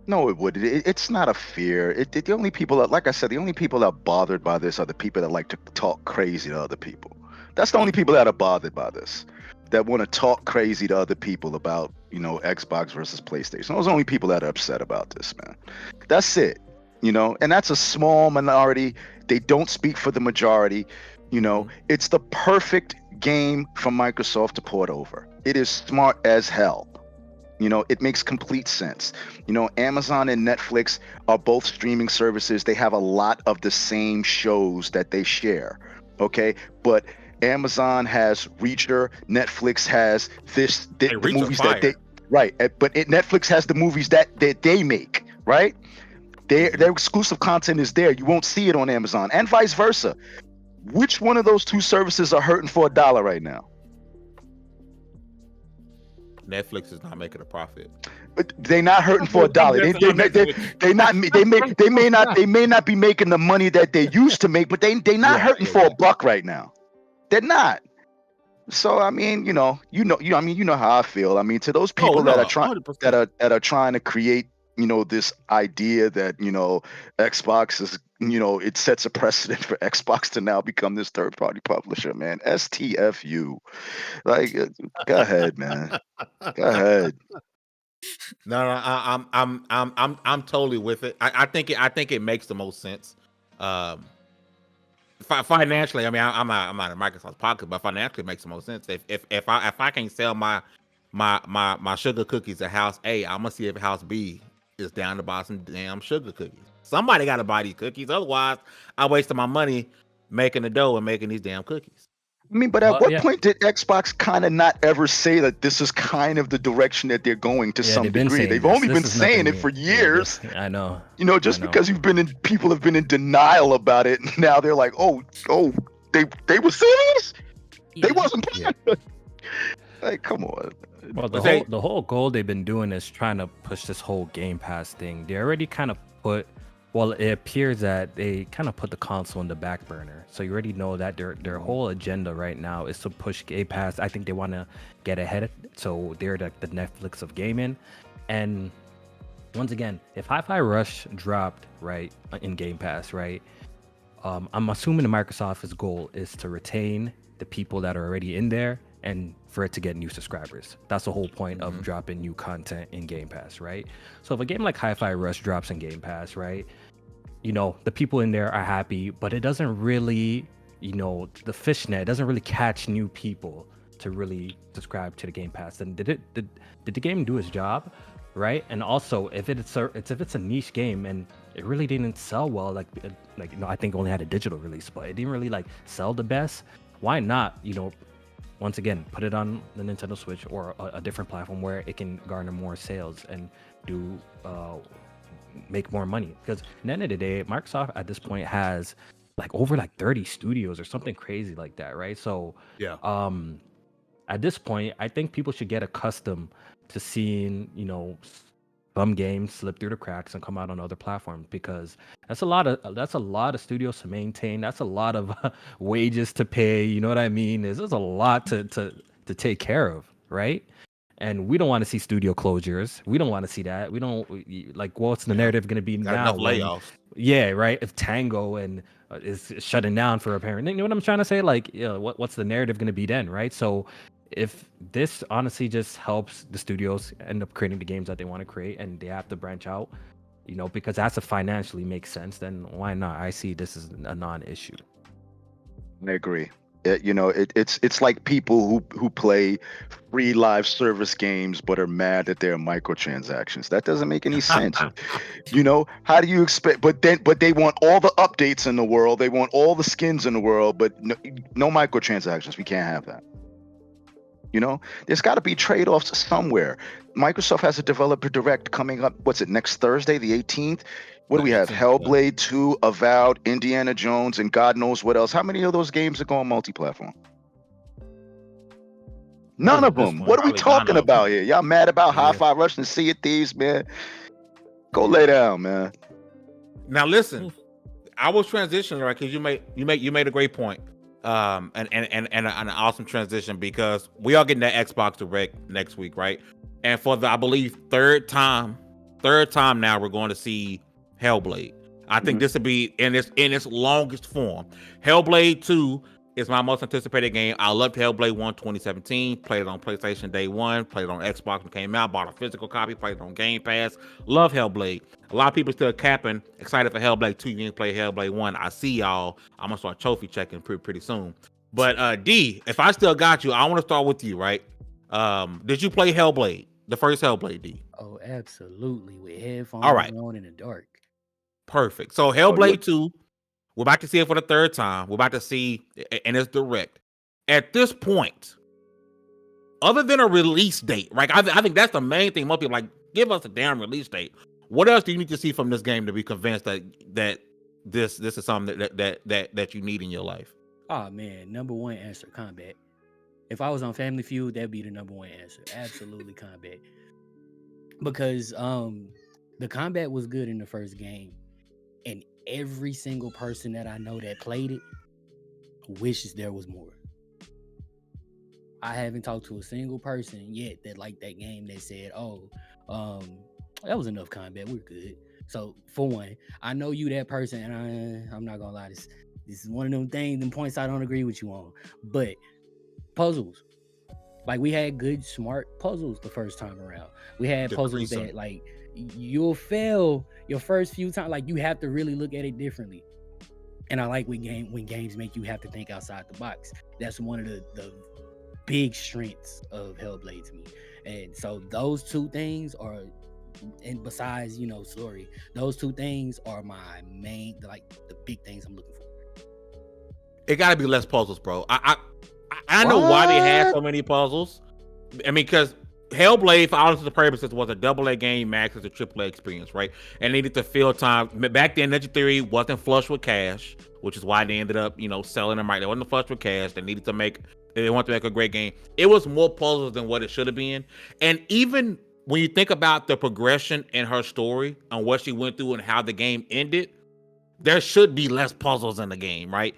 D: No, it would. It's not a fear. The only people that, like I said, the only people that are bothered by this are the people that like to talk crazy to other people. That's the only people that are bothered by this. That want to talk crazy to other people about, you know, Xbox versus PlayStation. Those are the only people that are upset about this, man. That's it, you know, and that's a small minority. They don't speak for the majority, you know. It's the perfect game for Microsoft to port over. It is smart as hell, It makes complete sense. Amazon and Netflix are both streaming services. They have a lot of the same shows that they share. Okay, but Amazon has Reacher, Netflix has the
B: Reacher
D: movies that
B: fire.
D: Netflix has the movies that they make, right? Their exclusive content is there. You won't see it on Amazon, and vice versa. Which one of those two services are hurting for $1 right now?
B: Netflix is not making a profit.
D: But they're not hurting for $1. They may not be making the money that they used to make, but they not hurting for $1 right now. They're not. So I mean, you know how I feel. I mean, to those people that are trying to create, this idea that, Xbox is, it sets a precedent for Xbox to now become this third-party publisher, man. STFU. Like, go ahead, man. Go ahead.
B: No, I'm totally with it. I think it makes the most sense. Financially, I mean, I'm not in Microsoft's pocket, but financially, it makes the most sense. If I can sell my sugar cookies at House A, I'm gonna see if House B is down to buy some damn sugar cookies. Somebody got to buy these cookies, otherwise, I wasted my money making the dough and making these damn cookies.
D: I mean, but at what point did Xbox kind of not ever say that this is kind of the direction that they're going to some degree? They've only been saying it for years.
E: I know.
D: Because people have been in denial about it. Now they're like, oh, they were serious?
C: Yeah.
D: They wasn't playing. Like, come on.
E: Well, the whole goal they've been doing is trying to push this whole Game Pass thing. They already kind of put, well, it appears that they kind of put the console in the back burner. So you already know that their whole agenda right now is to push Game Pass. I think they want to get ahead of it. So they're like the Netflix of gaming. And once again, if Hi-Fi Rush dropped right in Game Pass, right, I'm assuming the Microsoft's goal is to retain the people that are already in there and for it to get new subscribers. That's the whole point of dropping new content in Game Pass, right? So if a game like Hi-Fi Rush drops in Game Pass, right, the people in there are happy, but it doesn't really, the fishnet doesn't really catch new people to really subscribe to the Game Pass. Then did the game do its job, right? And also, if it's a niche game and it really didn't sell well, I think it only had a digital release, but it didn't really sell the best. Why not, once again, put it on the Nintendo Switch or a different platform where it can garner more sales and make more money? Because at the end of the day, Microsoft at this point has over 30 studios or something crazy like that, right? So at this point, I think people should get accustomed to seeing some games slip through the cracks and come out on other platforms, because that's a lot of studios to maintain. That's a lot of wages to pay. You know what I mean? There's a lot to take care of, right? And we don't want to see studio closures. We don't want to see that. We don't what's the narrative going to be now?
B: Enough layoffs.
E: Yeah, right. If Tango is shutting down for a parent, you know what I'm trying to say? What's the narrative going to be then, right? So if this honestly just helps the studios end up creating the games that they want to create, and they have to branch out, because that's a financially makes sense, then why not? I see this as a non-issue.
D: I agree. It's like people who play free live service games but are mad that there are microtransactions. That doesn't make any sense. How do you expect? But they want all the updates in the world. They want all the skins in the world, but no microtransactions. We can't have that. There's got to be trade-offs somewhere. Microsoft has a developer direct coming up. What's it, next Thursday, the 18th? What do we have? Hellblade 2, Avowed, Indiana Jones, and God knows what else. How many of those games are going multi-platform? None of them. What are we talking about here? Y'all mad about Hi-Fi Rush and Sea of Thieves, man? Go lay down, man.
B: Now listen, I was transitioning, right? Because you made a great point. And an awesome transition, because we are getting that Xbox Direct next week, right? And for the, I believe, third time now, we're going to see Hellblade. I think this will be in its longest form. Hellblade 2 is my most anticipated game. I loved Hellblade 1 2017. Played it on PlayStation day one. Played it on Xbox when it came out. Bought a physical copy. Played it on Game Pass. Love Hellblade. A lot of people still capping, excited for Hellblade 2. You didn't play Hellblade 1. I see y'all. I'm going to start trophy checking pretty soon. But D, if I still got you, I want to start with you, right? Did you play Hellblade? The first Hellblade, D.
F: Oh, absolutely. With headphones
B: All right,
F: on in the dark.
B: perfect. So
D: Oh, you
B: Hellblade 2, we're about to see it for the third time. We're about to see, and it's direct. At this point, other than a release date, right? I think that's the main thing. Most people like, give us a damn release date. What else do you need to see from this game to be convinced that this is something that you need in your life?
F: Oh man, number one answer, combat. If I was on Family Feud, that'd be the number one answer. Absolutely combat. Because the combat was good in the first game, and every single person that I know that played it wishes there was more. I haven't talked to a single person yet that liked that game that said, "Oh, that was enough combat. We're good." So for one, I know you that person, and I'm not gonna lie. This is one of them things, them points I don't agree with you on. But puzzles, like we had good, smart puzzles the first time around. We had puzzles
B: Decreasing.
F: that like you'll fail your first few times. Like you have to really look at it differently. And I like when games make you have to think outside the box. That's one of the big strengths of Hellblade to me. And so those two things are, and besides, story, those two things are my main, like the big things I'm looking for.
B: It got to be less puzzles, bro. I know why they had so many puzzles. I mean, because Hellblade, for all intents and purposes, was a AA game max as a AAA experience, right? And needed to fill time. Back then, Ninja Theory wasn't flush with cash, which is why they ended up, selling them right. They wasn't flush with cash. They wanted to make a great game. It was more puzzles than what it should have been. And even when you think about the progression in her story and what she went through and how the game ended, there should be less puzzles in the game, right?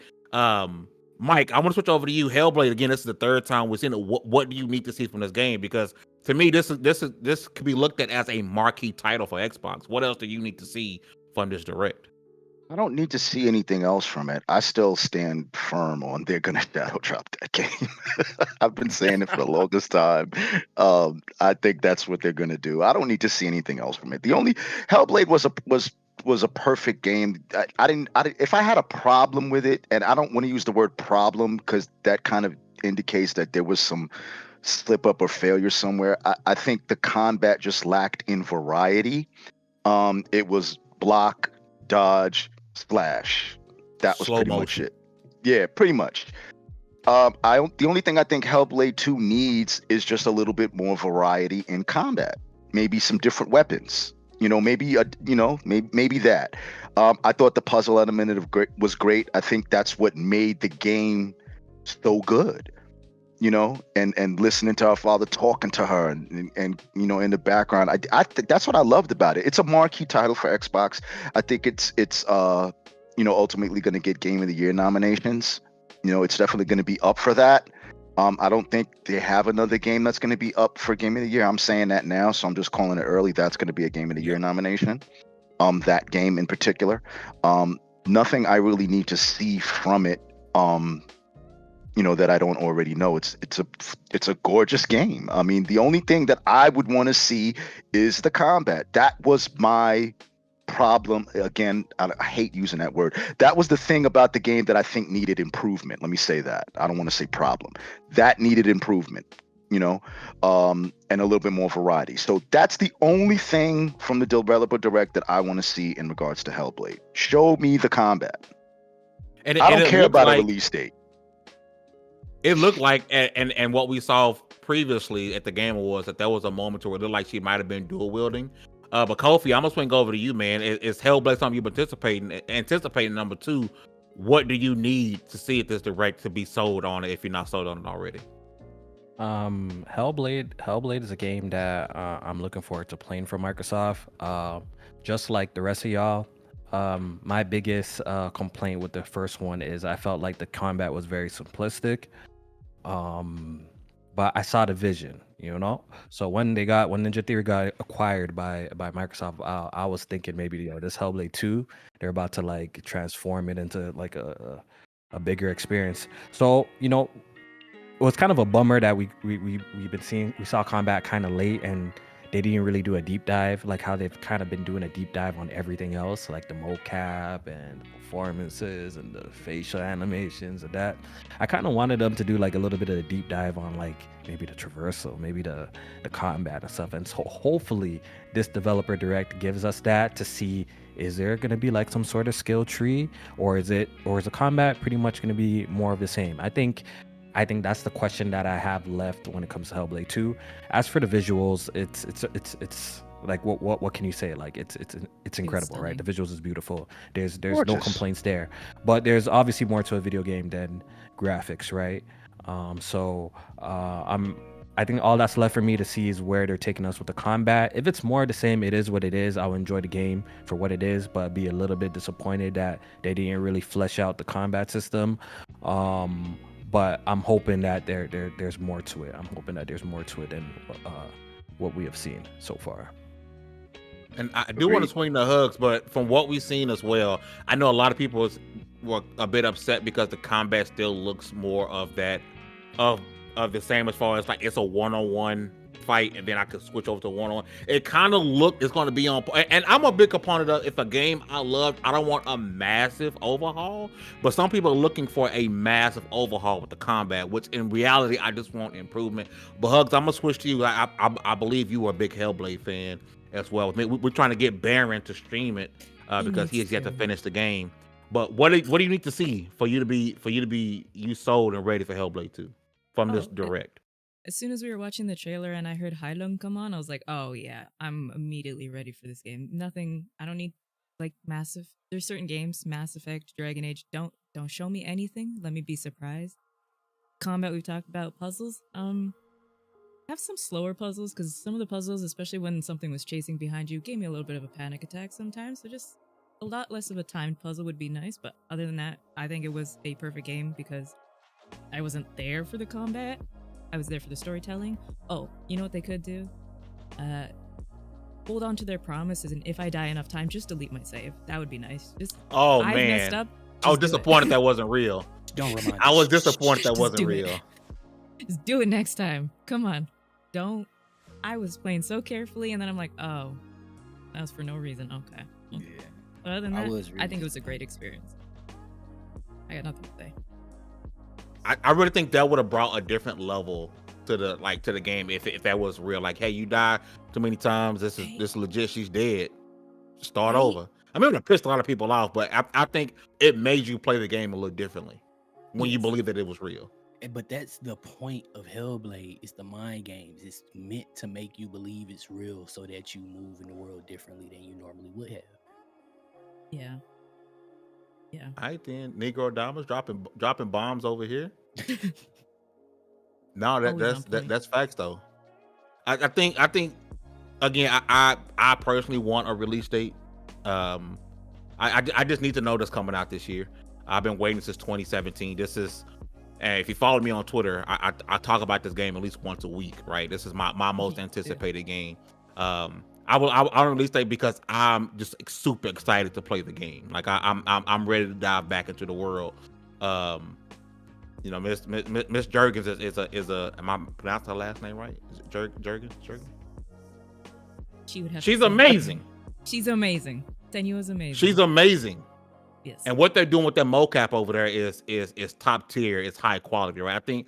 B: Mike, I want to switch over to you. Hellblade, again, this is the third time we've seen it. What do you need to see from this game? Because to me, this could be looked at as a marquee title for Xbox. What else do you need to see from this direct?
D: I don't need to see anything else from it. I still stand firm on they're gonna shadow drop that game. I've been saying it for the longest time. I think that's what they're gonna do. I don't need to see anything else from it. The only Hellblade was a perfect game. I didn't. If I had a problem with it, and I don't want to use the word problem because that kind of indicates that there was some slip up or failure somewhere. I think the combat just lacked in variety. It was block, dodge, splash. That was
B: Slow
D: pretty
B: motion.
D: much it. Yeah, pretty much. The only thing I think Hellblade 2 needs is just a little bit more variety in combat. Maybe some different weapons. Maybe that. I thought the puzzle element was great. I think that's what made the game so good. And listening to her father talking to her and in the background. I think that's what I loved about it. It's a marquee title for Xbox. I think it's ultimately going to get Game of the Year nominations. It's definitely going to be up for that. I don't think they have another game that's going to be up for Game of the Year. I'm saying that now, so I'm just calling it early. That's going to be a Game of the Year nomination. That game in particular. Nothing I really need to see from it. That I don't already know. It's a gorgeous game. I mean, the only thing that I would want to see is the combat. That was my problem. Again, I hate using that word. That was the thing about the game that I think needed improvement. Let me say that. I don't want to say problem. That needed improvement, and a little bit more variety. So that's the only thing from the Developer Direct that I want to see in regards to Hellblade. Show me the combat. I don't care about a release date.
B: It looked like, and what we saw previously at the Game Awards, that there was a moment where it looked like she might have been dual wielding. But Kofi, I'm gonna swing over to you, man. Is Hellblade something you've been anticipating? Number two, what do you need to see at this direct to be sold on it if you're not sold on it already?
E: Hellblade is a game that I'm looking forward to playing for Microsoft. Just like the rest of y'all, my biggest complaint with the first one is I felt like the combat was very simplistic. But I saw the vision, So when Ninja Theory got acquired by Microsoft, I was thinking maybe this Hellblade 2, they're about to like transform it into like a bigger experience. So it was kind of a bummer that we saw combat kind of late, and they didn't really do a deep dive like how they've kind of been doing a deep dive on everything else, like the mocap and the performances and the facial animations and that. I kind of wanted them to do like a little bit of a deep dive on like maybe the traversal, maybe the combat and stuff. And so hopefully this developer direct gives us that to see, is there going to be like some sort of skill tree, or is the combat pretty much going to be more of the same? I think that's the question that I have left when it comes to Hellblade 2. As for the visuals, it's like what can you say? Like it's incredible, right? The visuals is beautiful. There's no
D: Gorgeous.
E: complaints there. But there's obviously more to a video game than graphics, right? I think all that's left for me to see is where they're taking us with the combat. If it's more the same, it is what it is. I'll enjoy the game for what it is, but be a little bit disappointed that they didn't really flesh out the combat system. But I'm hoping that there's more to it. I'm hoping that there's more to it than what we have seen so far.
B: And I do want to swing the hugs, but from what we've seen as well, I know a lot of people were a bit upset because the combat still looks more of that of the same, as far as like it's a one-on-one fight and then I could switch over to one-on-one. It kind of it's going to be on, and I'm a big component of, if a game I love, I don't want a massive overhaul, but some people are looking for a massive overhaul with the combat, which in reality I just want improvement. But Hugs, I'm gonna switch to you. I believe you are a big Hellblade fan as well. We're trying to get Baron to stream it because he has yet to finish the game. But what do you need to see for you to be sold and ready for Hellblade 2 from this direct?
C: As soon as we were watching the trailer and I heard Heilung come on, I was like, oh yeah, I'm immediately ready for this game. I don't need like massive. There's certain games, Mass Effect, Dragon Age, don't show me anything. Let me be surprised. Combat, we've talked about. Puzzles, have some slower puzzles, because some of the puzzles, especially when something was chasing behind you, gave me a little bit of a panic attack sometimes. So just a lot less of a timed puzzle would be nice. But other than that, I think it was a perfect game because I wasn't there for the combat. I was there for the storytelling. Oh, you know what they could do? Hold on to their promises, and if I die enough time, just delete my save. That would be nice. I messed up.
B: I was disappointed that wasn't real.
F: Don't remind me.
B: I was disappointed that wasn't real.
C: Just do it next time. Come on. Don't. I was playing so carefully, and then I'm like, oh, that was for no reason. Okay.
F: Yeah.
C: But other than that, I think it was a great experience. I got nothing to say.
B: I really think that would have brought a different level to the game if that was real. Like, hey, you die too many times. This is legit. She's dead. Start over. I mean, it would have pissed a lot of people off, but I think it made you play the game a little differently when you believe that it was real.
F: But that's the point of Hellblade. It's the mind games. It's meant to make you believe it's real so that you move in the world differently than you normally would have.
C: Yeah. Yeah.
B: All right, then. Negro Damas dropping bombs over here. No, that's facts though. I think again, I personally want a release date. I just need to know that's coming out this year. I've been waiting since 2017. This is, and if you follow me on Twitter, I talk about this game at least once a week, right? This is my most anticipated game. I'll release date because I'm just super excited to play the game. Like I'm ready to dive back into the world. You know, Miss Jurgens is a. Am I pronouncing her last name right? Is it Jurgens?
C: She would have.
B: She's amazing.
C: She's amazing. Senua's amazing.
B: She's amazing.
C: Yes.
B: And what they're doing with that mocap over there is top tier. It's high quality, right? I think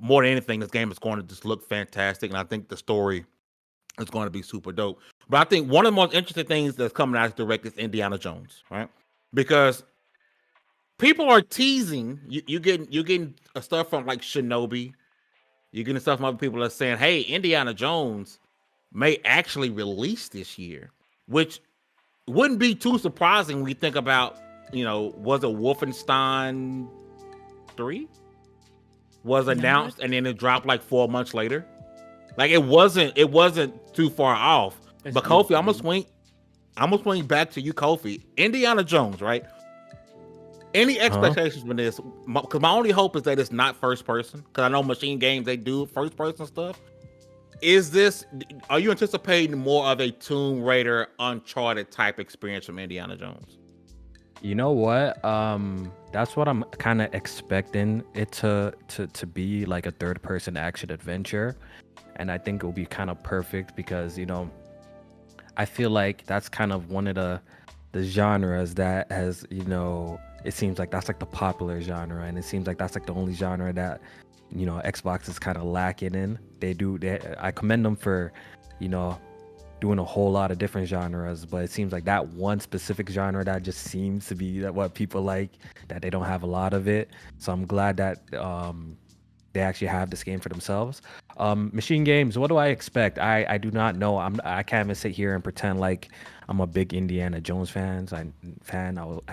B: more than anything, this game is going to just look fantastic, and I think the story is going to be super dope. But I think one of the most interesting things that's coming out of direct is Indiana Jones, right? Because people are teasing. You're getting stuff from like Shinobi. You're getting stuff from other people that are saying, "Hey, Indiana Jones may actually release this year," which wouldn't be too surprising when you think about, you know, was it Wolfenstein 3 was announced and then it dropped like 4 months later. Like it wasn't too far off. But Kofi, I'm gonna swing back to you, Kofi. Indiana Jones, right? Any expectations for this? Because my only hope is that it's not first person. Because I know Machine Games, they do first person stuff. Are you anticipating more of a Tomb Raider, Uncharted type experience from Indiana Jones?
E: You know what? That's what I'm kind of expecting it to be, like a third person action adventure. and I think it will be kind of perfect because I feel like that's kind of one of the genres that has, it seems like that's like the popular genre, and it seems like that's like the only genre that Xbox is kind of lacking in. I commend them for, you know, doing a whole lot of different genres, but it seems like that one specific genre that just seems to be that what people like, that they don't have a lot of it. So I'm glad that they actually have this game for themselves. Machine Games, what do I expect? I do not know. I can't even sit here and pretend like I'm a big Indiana Jones I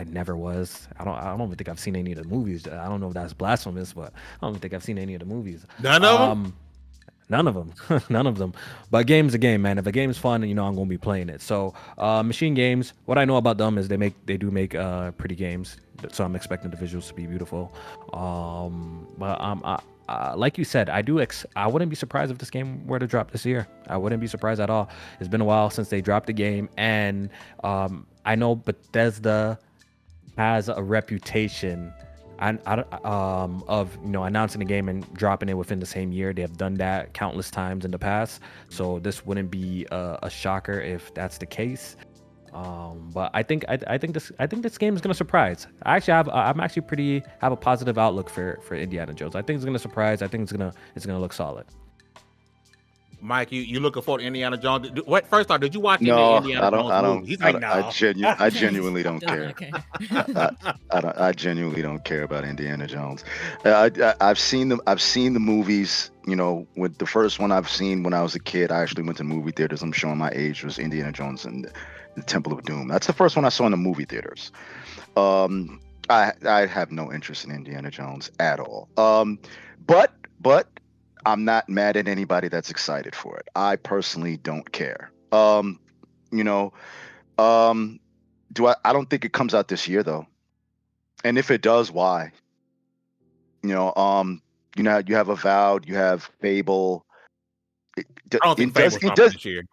E: never was. I don't even think I've seen any of the movies. I don't know if that's blasphemous, but I don't even think I've seen any of the movies.
B: None of them.
E: None of them, none of them. But game's a game, man. If a game's fun, I'm gonna be playing it. So, Machine Games. What I know about them is they do make pretty games. So I'm expecting the visuals to be beautiful. But like you said, I wouldn't be surprised if this game were to drop this year. I wouldn't be surprised at all. It's been a while since they dropped the game, and I know Bethesda has a reputation of announcing a game and dropping it within the same year. They have done that countless times in the past, so this wouldn't be a shocker if that's the case. But I think this game is gonna surprise. I'm actually pretty have a positive outlook for Indiana Jones. I think it's gonna surprise. I think it's gonna look solid.
B: Mike, you looking for Indiana Jones? What, first off, did you watch any
D: No,
B: Indiana Jones movie? He's like, no.
D: I genuinely don't care.
C: Okay.
D: I genuinely don't care about Indiana Jones. I've seen them. I've seen the movies. With the first one I've seen when I was a kid, I actually went to movie theaters. I'm showing my age. Was Indiana Jones and the Temple of Doom. That's the first one I saw in the movie theaters. I have no interest in Indiana Jones at all. But I'm not mad at anybody that's excited for it. I personally don't care. You know, I don't think it comes out this year though. And if it does, why? You have Avowed, you have Fable.
B: I don't think Fable's dropping this year.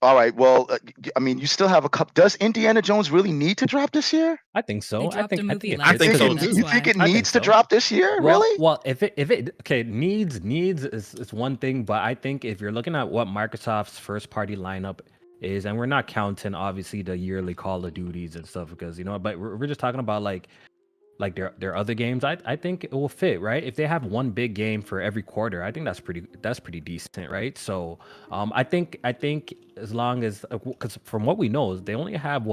D: All right. Well, you still have a couple. Does Indiana Jones really need to drop this year?
E: I think so.
C: They dropped a movie
E: it
C: last
B: think
E: fits
B: so,
E: in.
B: too.
D: You think it
E: I think
D: needs to
E: so.
D: drop this year?
E: Well,
D: Really?
E: Well, if it okay, needs is one thing, but I think if you're looking at what Microsoft's first party lineup is, and we're not counting obviously the yearly Call of Duties and stuff, because but we're just talking about like their other games. I think it will fit, right? If they have one big game for every quarter, I think that's pretty decent, right? So I think as long as, because from what we know, they only have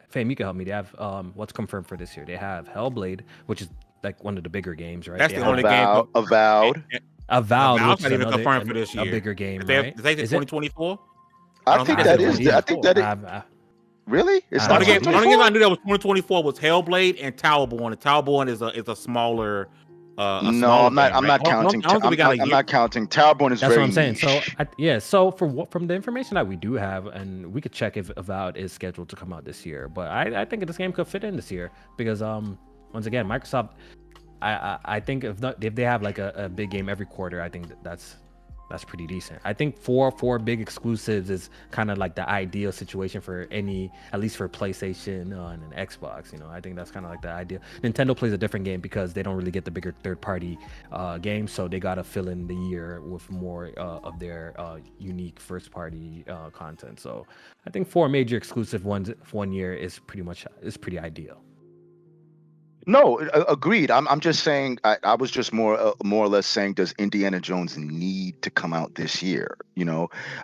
E: Fame, you can help me. They have what's confirmed for this year. They have Hellblade, which is like one of the bigger games, right?
B: That's
E: They
B: the
E: have
B: only game.
D: Avowed.
E: Avowed, which
B: not
E: is
B: even confirmed for this year.
E: a bigger game,
B: They
E: right?
B: say it's
E: Is it?
B: 2024.
D: I think that is. I think that it. Really? It's
E: I
D: not
E: don't
B: The
E: know.
B: only game I
D: 2024?
B: knew that was 2024 was Hellblade and Towerborn. And Towerborn is a smaller.
D: No,
B: smaller
D: I'm not.
B: game,
D: I'm
B: right?
D: not counting.
B: I don't think we got a
D: I'm
B: year.
D: not counting. Towerborn is
E: That's
D: very
E: what I'm saying.
D: niche.
E: So from the information that we do have, and we could check if Avowed is scheduled to come out this year. But I think this game could fit in this year because once again, Microsoft, I think if they have like a big game every quarter, I think that's pretty decent. I think four big exclusives is kind of like the ideal situation for at least for PlayStation and an Xbox. I think that's kind of like the ideal. Nintendo plays a different game because they don't really get the bigger third-party games, so they gotta fill in the year with more of their unique first-party content. So I think 4 major exclusive ones for 1 year is pretty ideal.
D: No, agreed. I'm just saying. I was just more or less saying, does Indiana Jones need to come out this year?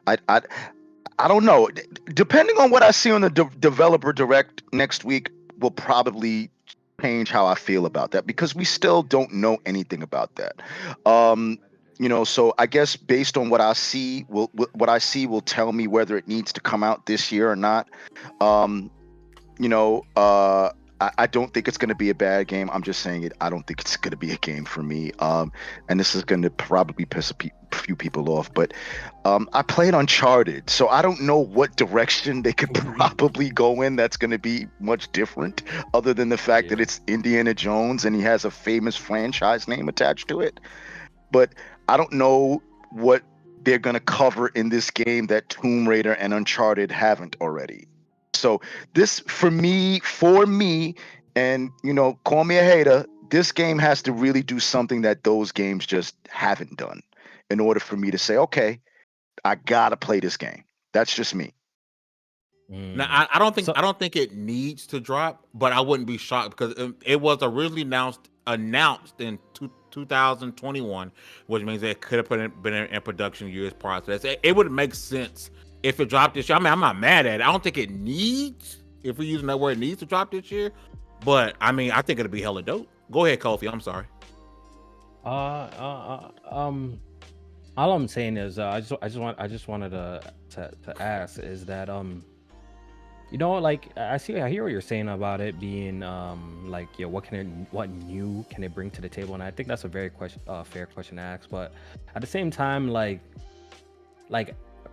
D: I don't know. Depending on what I see on the developer direct next week, will probably change how I feel about that because we still don't know anything about that. So I guess based on what I see, what I see will tell me whether it needs to come out this year or not. I don't think it's going to be a bad game. I'm just saying it. I don't think it's going to be a game for me. And this is going to probably piss a few people off. But I played Uncharted, so I don't know what direction they could probably go in that's going to be much different, other than the fact that it's Indiana Jones and he has a famous franchise name attached to it. But I don't know what they're going to cover in this game that Tomb Raider and Uncharted haven't already. So this for me, and call me a hater, this game has to really do something that those games just haven't done. in order for me to say, okay, I gotta play this game. That's just me.
B: Now, I don't think it needs to drop, but I wouldn't be shocked because it was originally announced in 2021, which means it could have been in production years prior to that. It would make sense if it dropped this year. I mean, I'm not mad at it. I don't think it needs, if we're using that word, it needs to drop this year. But I mean, I think it'll be hella dope. Go ahead, Kofi. I'm sorry.
E: All I'm saying is, I just wanted to ask is that like I hear what you're saying about it being like, yeah, what new can it bring to the table, and I think that's a very fair question to ask. But at the same time, like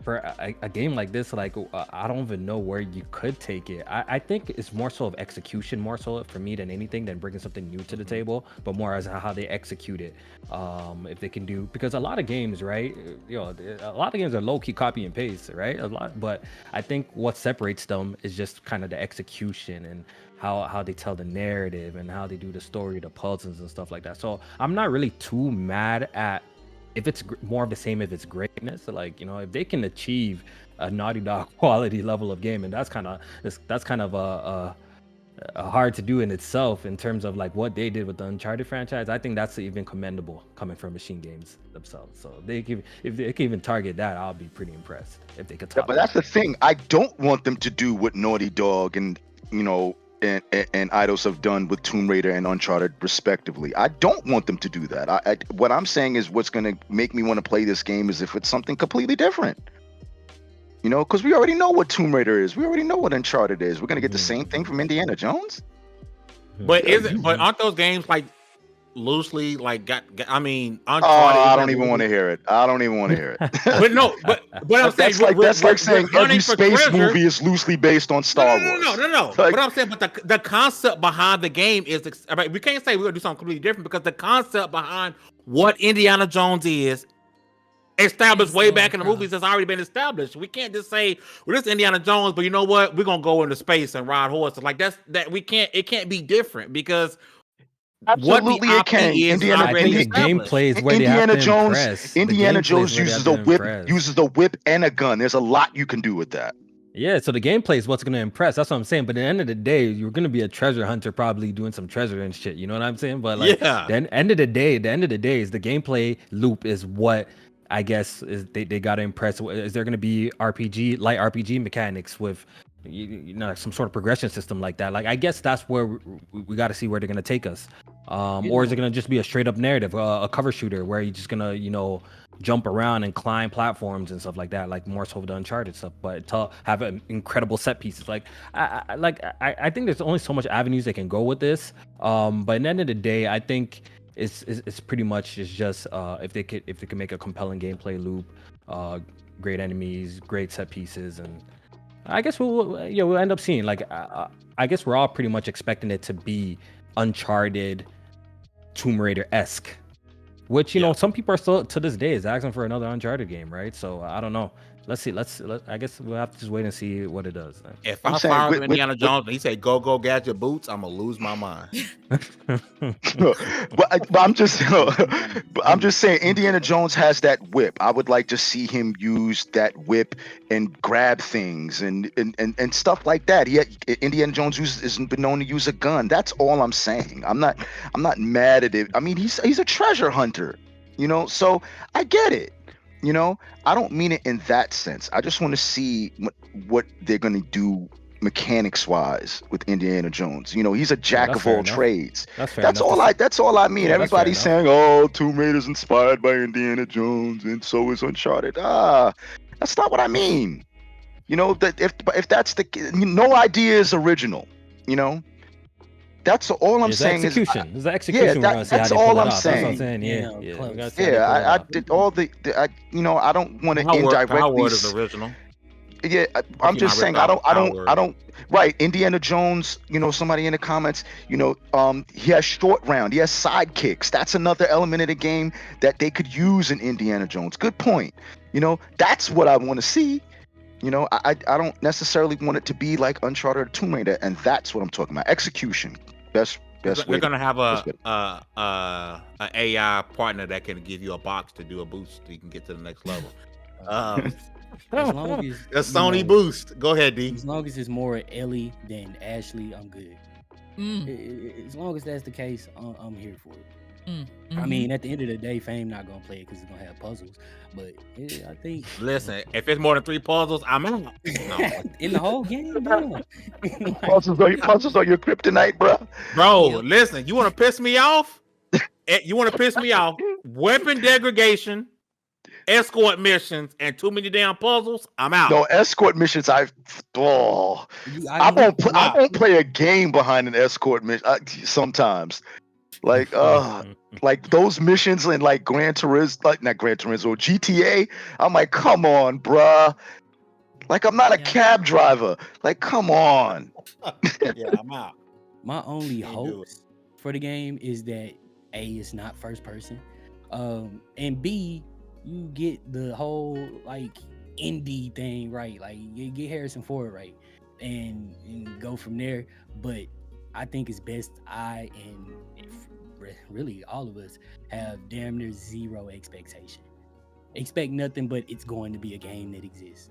E: for a game like this, like I don't even know where you could take it. I think it's more so of execution, more so for me than anything than bringing something new to the table, but more as how they execute it. If they can do, because a lot of games, right? A lot of games are low key copy and paste, right? A lot, but I think what separates them is just kind of the execution and how they tell the narrative and how they do the story, the puzzles and stuff like that. So I'm not really too mad at if it's more of the same, if it's greatness. Like, if they can achieve a Naughty Dog quality level of game, and that's kind of a hard to do in itself in terms of like what they did with the Uncharted franchise. I think that's even commendable coming from Machine Games themselves. So if they can even target that, I'll be pretty impressed if they could top
D: But that's the thing. I don't want them to do what Naughty Dog and and Idols have done with Tomb Raider and Uncharted respectively. I don't want them to do that. What I'm saying is what's going to make me want to play this game is if it's something completely different. Because we already know what Tomb Raider is. We already know what Uncharted is. We're going to get the same thing from Indiana Jones.
B: But aren't those games like loosely like Uncharted?
D: I don't even want to hear it.
B: But no, but I'm saying
D: that's like saying every space movie is loosely based on Star Wars.
B: No.
D: Like,
B: but I'm saying, but the concept behind the game is, I mean, we can't say we're gonna do something completely different because the concept behind what Indiana Jones is established way back in the movies has already been established. We can't just say, well, this is Indiana Jones, but you know what? We're gonna go into space and ride horses. Like it can't be different because
D: absolutely it can.
E: Gameplay is where
D: Indiana
E: they have to
D: Jones.
E: impress.
D: Indiana Jones uses the whip and a gun. There's a lot you can do with that.
E: Yeah, so the gameplay is what's going to impress. That's what I'm saying. But at the end of the day, you're going to be a treasure hunter, probably doing some treasure and shit. You know what I'm saying? But like, the end of the day is the gameplay loop is what I guess is they got to impress. Is there going to be light RPG mechanics with some sort of progression system like that? Like, I guess that's where we got to see where they're going to take us. Or is it going to just be a straight up narrative, a cover shooter where you're just going to, jump around and climb platforms and stuff like that, like more so the Uncharted stuff, but to have incredible set pieces. Like, I think there's only so much avenues they can go with this. But at the end of the day, I think it's pretty much just if they can make a compelling gameplay loop, great enemies, great set pieces, and I guess we'll end up seeing, like, I guess we're all pretty much expecting it to be Uncharted, Tomb Raider-esque, which some people are still to this day is asking for another Uncharted game, right? So I don't know. Let's see. I guess we'll have to just wait and see what it does.
B: If I found Indiana Jones and he said go gadget boots, I'm gonna lose my mind.
D: but I'm just saying Indiana Jones has that whip. I would like to see him use that whip and grab things and stuff like that. Indiana Jones hasn't been known to use a gun. That's all I'm saying. I'm not mad at it. I mean, he's a treasure hunter, so I get it. I don't mean it in that sense. I just want to see what they're going to do mechanics wise with Indiana Jones. He's a jack of all trades. That's all I mean. Everybody's saying, "Oh, Tomb Raider's inspired by Indiana Jones, and so is Uncharted." That's not what I mean. That if that's no idea is original. That's all I'm saying.
E: Execution. It's the execution.
D: That's all I'm saying.
E: I
D: did all the I don't want to indirectly.
B: Power Word is original.
D: Yeah, I'm just saying. I don't. Right, Indiana Jones. Somebody in the comments. He has short round. He has sidekicks. That's another element of the game that they could use in Indiana Jones. Good point. That's what I want to see. I don't necessarily want it to be like Uncharted or Tomb Raider, and that's what I'm talking about. Execution. Best
B: They're
D: way.
B: gonna have
D: best way.
B: a AI partner that can give you a box to do a boost so you can get to the next level. Um,
F: As long as
B: a Sony boost. Go ahead, D.
F: as long as it's more Ellie than Ashley, I'm good. As long as that's the case, I'm here for it. I mean, at the end of the day, Fame not gonna play it because it's gonna have puzzles. But I think
B: Listen, if it's more than 3 puzzles, I'm out. No.
F: in the whole game, bro.
D: Puzzles are your kryptonite, bro.
B: Bro,
C: Yep.
B: listen, you want to piss me off? You want to piss me off? Weapon degradation, escort missions, and too many damn puzzles. I'm out.
D: No escort missions. I won't play a game behind an escort mission. Sometimes, like those missions in like Gran Turismo, like not Gran Turismo, GTA. I'm like, come on, bruh. Like I'm not a cab driver. Like, come on.
B: Yeah, I'm out.
F: My only
B: Can't do
F: hopes for the game is that A, it's not first person, and B, you get the whole like indie thing right, like you get Harrison Ford right, and go from there. But I think it's best and really all of us have damn near zero expectation. Expect nothing, but it's going to be a game that exists.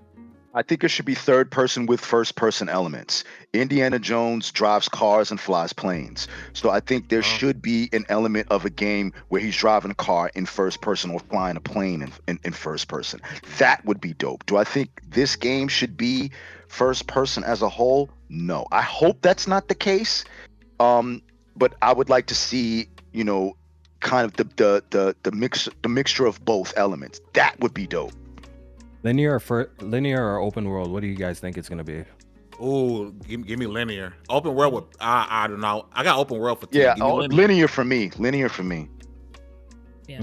D: I think it should be third person with first person elements. Indiana Jones drives cars and flies planes. So I think there should be an element of a game where he's driving a car in first person or flying a plane in first person. That would be dope. Do I think this game should be first person as a whole? No. I hope that's not the case. But I would like to see, kind of the mixture of both elements. That would be dope.
E: Linear or open world? What do you guys think it's gonna be?
B: Ooh, give me linear. Open world with I don't know. I got open world for 10.
D: Yeah,
B: Give me
D: linear for me. Linear for me.
C: Yeah.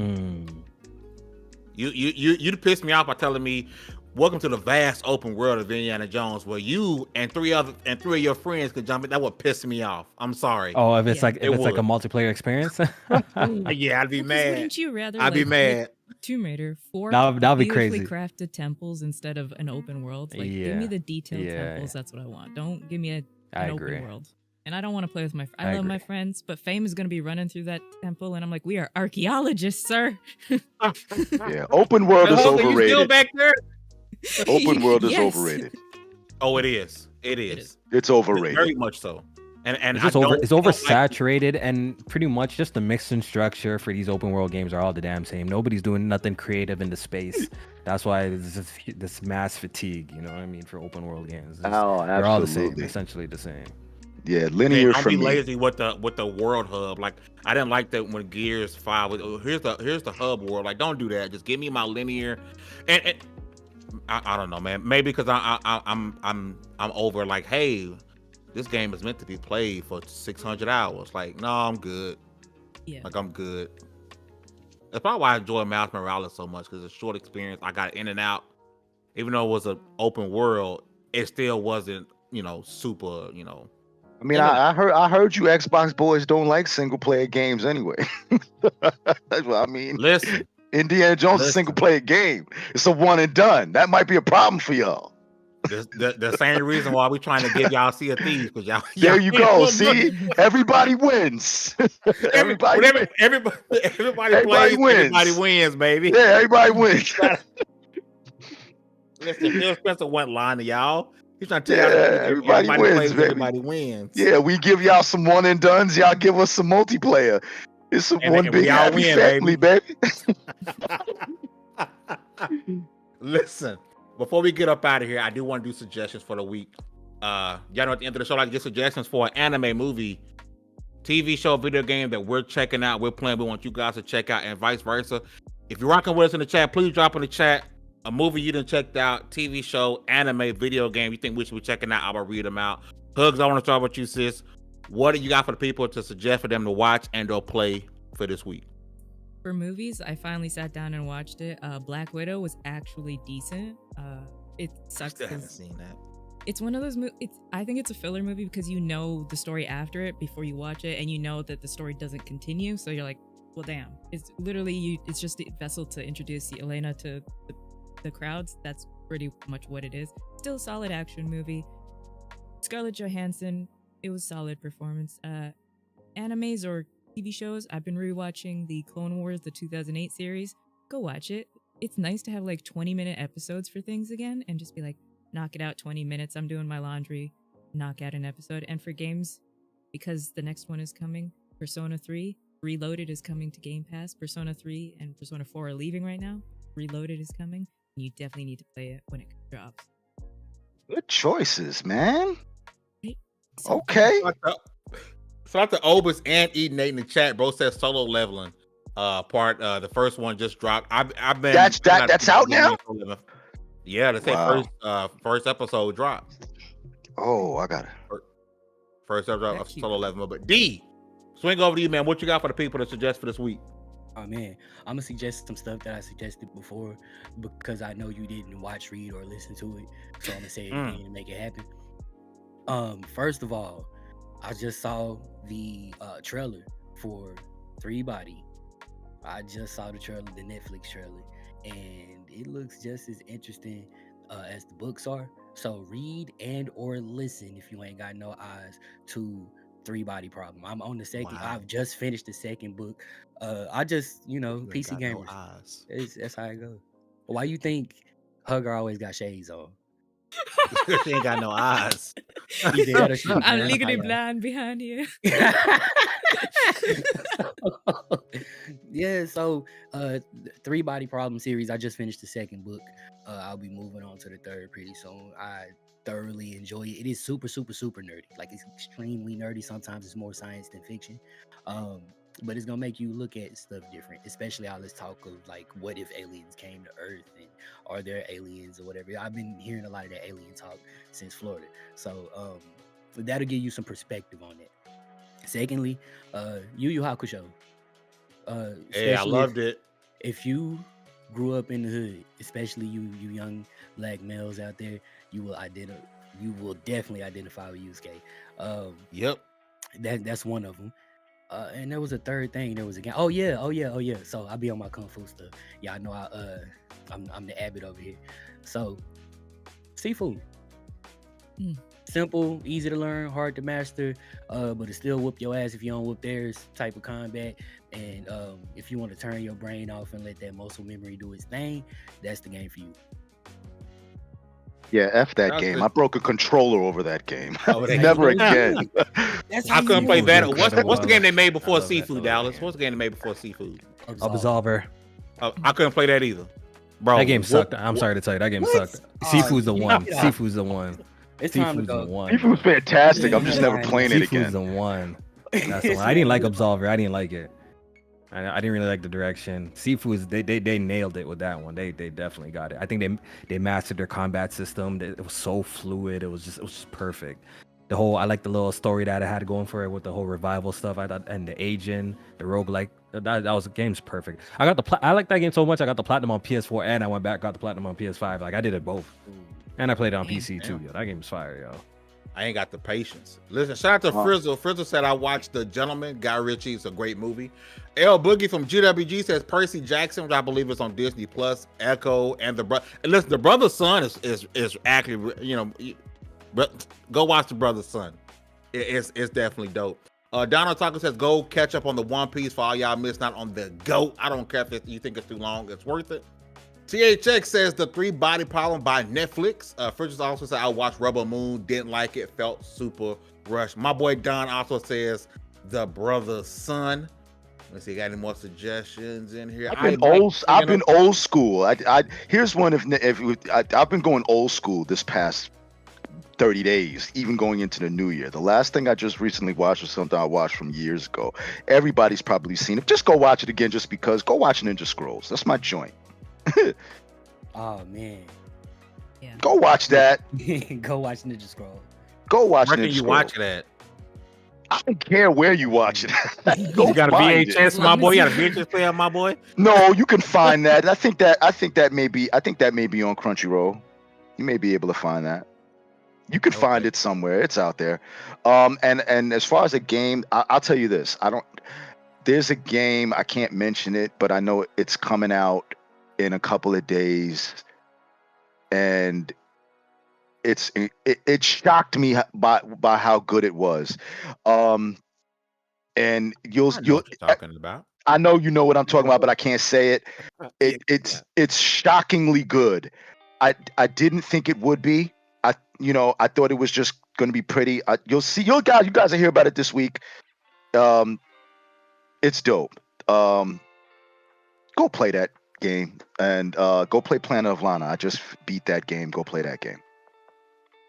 B: You pissed me off by telling me, welcome to the vast open world of Indiana Jones, where you and three of your friends could jump in. That would piss me off. I'm sorry.
E: Oh, if it's
C: Yeah.
E: like a multiplayer experience.
B: Yeah, I'd be mad.
C: Wouldn't you rather?
B: I'd be mad.
C: Tomb Raider 4
E: That'd be
C: beautifully
E: crazy.
C: crafted temples instead of an open world. Like, give me the detailed temples. That's what I want. Don't give me an open world. And I don't want to play with my. I love my friends, but Fame is going to be running through that temple, and I'm like, we are archaeologists, sir.
D: Yeah, open world is
B: Are you
D: overrated.
B: still back there?
D: Open world is
C: Yes.
D: overrated.
B: Oh, it is. It is.
D: It's overrated.
B: Very much so. And
E: It's oversaturated, and pretty much just the mix and structure for these open world games are all the damn same. Nobody's doing nothing creative in the space. That's why there's this mass fatigue. You know what I mean, for open world games. They're all the same, essentially the same.
D: Yeah, linear
B: don't
D: for
B: be
D: me.
B: lazy with the world hub. Like, I didn't like that when Gears 5 was, oh, here's the hub world. Like, don't do that. Just give me my linear. And I don't know, man. Maybe because I'm over like, hey, this game is meant to be played for 600 hours. Like, no, I'm good.
C: Yeah.
B: Like, I'm good. That's probably why I enjoy Miles Morales so much, because it's a short experience. I got in and out. Even though it was an open world, it still wasn't, super,
D: I mean, I heard you Xbox boys don't like single player games anyway. That's what I mean.
B: Listen.
D: Indiana Jones is a single player game. It's a one and done. That might be a problem for y'all.
B: The same reason why we trying to give y'all Sea of Thieves, because y'all.
D: There you go. See, everybody wins. everybody
B: plays. Everybody wins, baby.
D: Yeah, everybody wins.
B: Listen, Phil Spencer went lying to y'all. He's trying to tell y'all
D: everybody wins,
B: plays,
D: baby.
B: Everybody wins.
D: Yeah, we give y'all some one and dones. Y'all give us some multiplayer. It's a one big happy family, baby.
B: Listen, before we get up out of here, I do want to do suggestions for the week. Y'all know at the end of the show, I like to get suggestions for an anime, movie, TV show, video game that we're checking out, we're playing, we want you guys to check out, and vice versa. If you're rocking with us in the chat, please drop in the chat a movie you done checked out, TV show, anime, video game you think we should be checking out. I'll read them out. Hugs, I want to start with you, sis. What do you got for the people to suggest for them to watch and or play for this week?
C: For movies, I finally sat down and watched it. Black Widow was actually decent. It sucks.
B: Still haven't seen that.
C: It's one of those I think it's a filler movie because you know the story after it before you watch it, and you know that the story doesn't continue. So you're like, well, damn. It's literally it's just a vessel to introduce Elena to the crowds. That's pretty much what it is. Still a solid action movie. Scarlett Johansson, it was solid performance. animes or TV shows, I've been rewatching the Clone Wars, the 2008 series. Go watch it. It's nice to have like 20-minute episodes for things again and just be like, knock it out 20 minutes. I'm doing my laundry, knock out an episode. And for games, because the next one is coming, Persona 3, Reloaded is coming to Game Pass. Persona 3 and Persona 4 are leaving right now. Reloaded is coming. You definitely need to play it when it drops.
D: Good choices, man.
C: Right? So
D: Okay.
B: Shout out to Obus and Eden Nate in the chat. Bro says solo leveling. The first one just dropped. I've been
D: That's out now?
B: Yeah, they say
D: Wow.
B: first episode dropped.
D: Oh, I got it.
B: First episode of
C: That's cute.
B: solo leveling. But D, swing over to you, man. What you got for the people to suggest for this week?
F: Oh man, I'm gonna suggest some stuff that I suggested before because I know you didn't watch, read, or listen to it. So I'm gonna say it again and make it happen. First of all, I just saw the trailer for 3 Body. I just saw the trailer, the Netflix trailer, and it looks just as interesting as the books are. So read and or listen if you ain't got no eyes to 3 Body Problem. I'm on the second.
B: Wow.
F: I've just finished the second book. I just,
B: You ain't
F: PC
B: got no
F: gamers.
B: eyes.
F: That's how it goes. Why you think Hugger always got shades on?
B: She ain't got no eyes.
F: Either that or she was
C: I'm
F: wearing
C: legally
F: highlights.
C: blind behind here.
F: Yeah, so 3 Body Problem series. I just finished the second book. I'll be moving on to the third pretty soon. I thoroughly enjoy it. It is super, super, super nerdy. Like it's extremely nerdy. Sometimes it's more science than fiction. But it's gonna make you look at stuff different, especially all this talk of like, what if aliens came to Earth and are there aliens or whatever. I've been hearing a lot of that alien talk since Florida, so that'll give you some perspective on it. Secondly, Yu Yu Hakusho.
B: Hey, I
F: Especially
B: loved it.
F: if you grew up in the hood, especially you young black males out there, you will definitely identify with Yusuke.
B: Yep.
F: That's one of them. And there was a third thing. There was a game. Oh yeah. So I be on my kung fu stuff. Y'all know I'm the abbot over here. So seafood. Simple, easy to learn, hard to master, but it still whoop your ass if you don't whoop theirs type of combat. And if you want to turn your brain off and let that muscle memory do its thing, that's the game for you.
D: Yeah, F that
B: That's
D: game.
B: good.
D: I broke a controller over that game.
B: Oh, that
D: Never
F: game.
D: again.
F: That's
B: I couldn't play
E: Seafood's
B: that.
E: incredible.
B: What's the game they made
E: I
B: before
E: love that
B: Seafood,
E: solo
B: Dallas?
E: game.
B: What's the game they made before Seafood?
E: Absolver.
B: I couldn't play that either. Bro,
E: That game sucked. I'm sorry to tell you, that game
F: What?
E: sucked.
F: Oh,
E: Seafood's the
F: you
E: one.
F: knocked it out.
E: Seafood's the one.
F: It's time to
E: Seafood's the
F: go.
E: one.
D: Seafood's fantastic. I'm just never
F: Yeah.
D: playing it
E: Seafood's the
D: again.
E: one. That's the one. I didn't like Absolver. I didn't like it. I didn't really like the direction. Seafood's they nailed it with that one. They definitely got it. I think they mastered their combat system. It was so fluid. It was just perfect. I like the little story that I had going for it with the whole revival stuff. I thought, and the agent, the roguelike, that was the game's perfect. I like that game so much. I got the platinum on PS4 and I went back got the platinum on PS5. Like I did it both, and I played it on
C: Damn.
E: PC too. Yo, that game's fire, yo.
B: I ain't got the patience. Listen, shout out to Frizzle. Frizzle said I watched The Gentleman. Guy Ritchie. It's a great movie. L Boogie from GWG says Percy Jackson, which I believe is on Disney Plus. Echo and the brother. And listen, the brother's son is actually go watch the brother's son. It's definitely dope. Donald Taco says go catch up on the One Piece for all y'all missed out on the GOAT. I don't care if you think it's too long. It's worth it. THX says the 3 Body Problem by Netflix. Fridges also said I watched Rebel Moon, didn't like it, felt super rushed. My boy Don also says the brother's son. Let's see, got any more suggestions in here?
D: I've been old school. Here's one. I've been going old school this past 30 days, even going into the new year. The last thing I just recently watched was something I watched from years ago. Everybody's probably seen it. Just go watch it again, just because. Go watch Ninja Scrolls. That's my joint.
F: Oh man.
C: Yeah.
D: Go watch that.
F: Go watch Ninja Scroll.
D: Go watch
B: Where
D: Ninja
B: can you
D: Scrolls.
B: watch it at?
D: I don't care where you watch it. Go
B: You got a
D: find it.
B: VHS, my boy. You got a VHS player, my boy.
D: No, you can find that. I think that may be on Crunchyroll. You may be able to find that. You can find it somewhere. It's out there. And as far as a game, I'll tell you this. There's a game, I can't mention it, but I know it's coming out in a couple of days, and it shocked me by how good it was. and
B: I
D: you'll
B: know
D: you'll
B: what you're talking about.
D: I know you know what I'm talking about, but I can't say it.
B: Yeah,
D: It's shockingly good. I didn't think it would be. I thought it was just going to be pretty. You'll see. You guys will hear about it this week. It's dope. Go play that game and go play Planet of Lana. I just beat that game. Go play that game.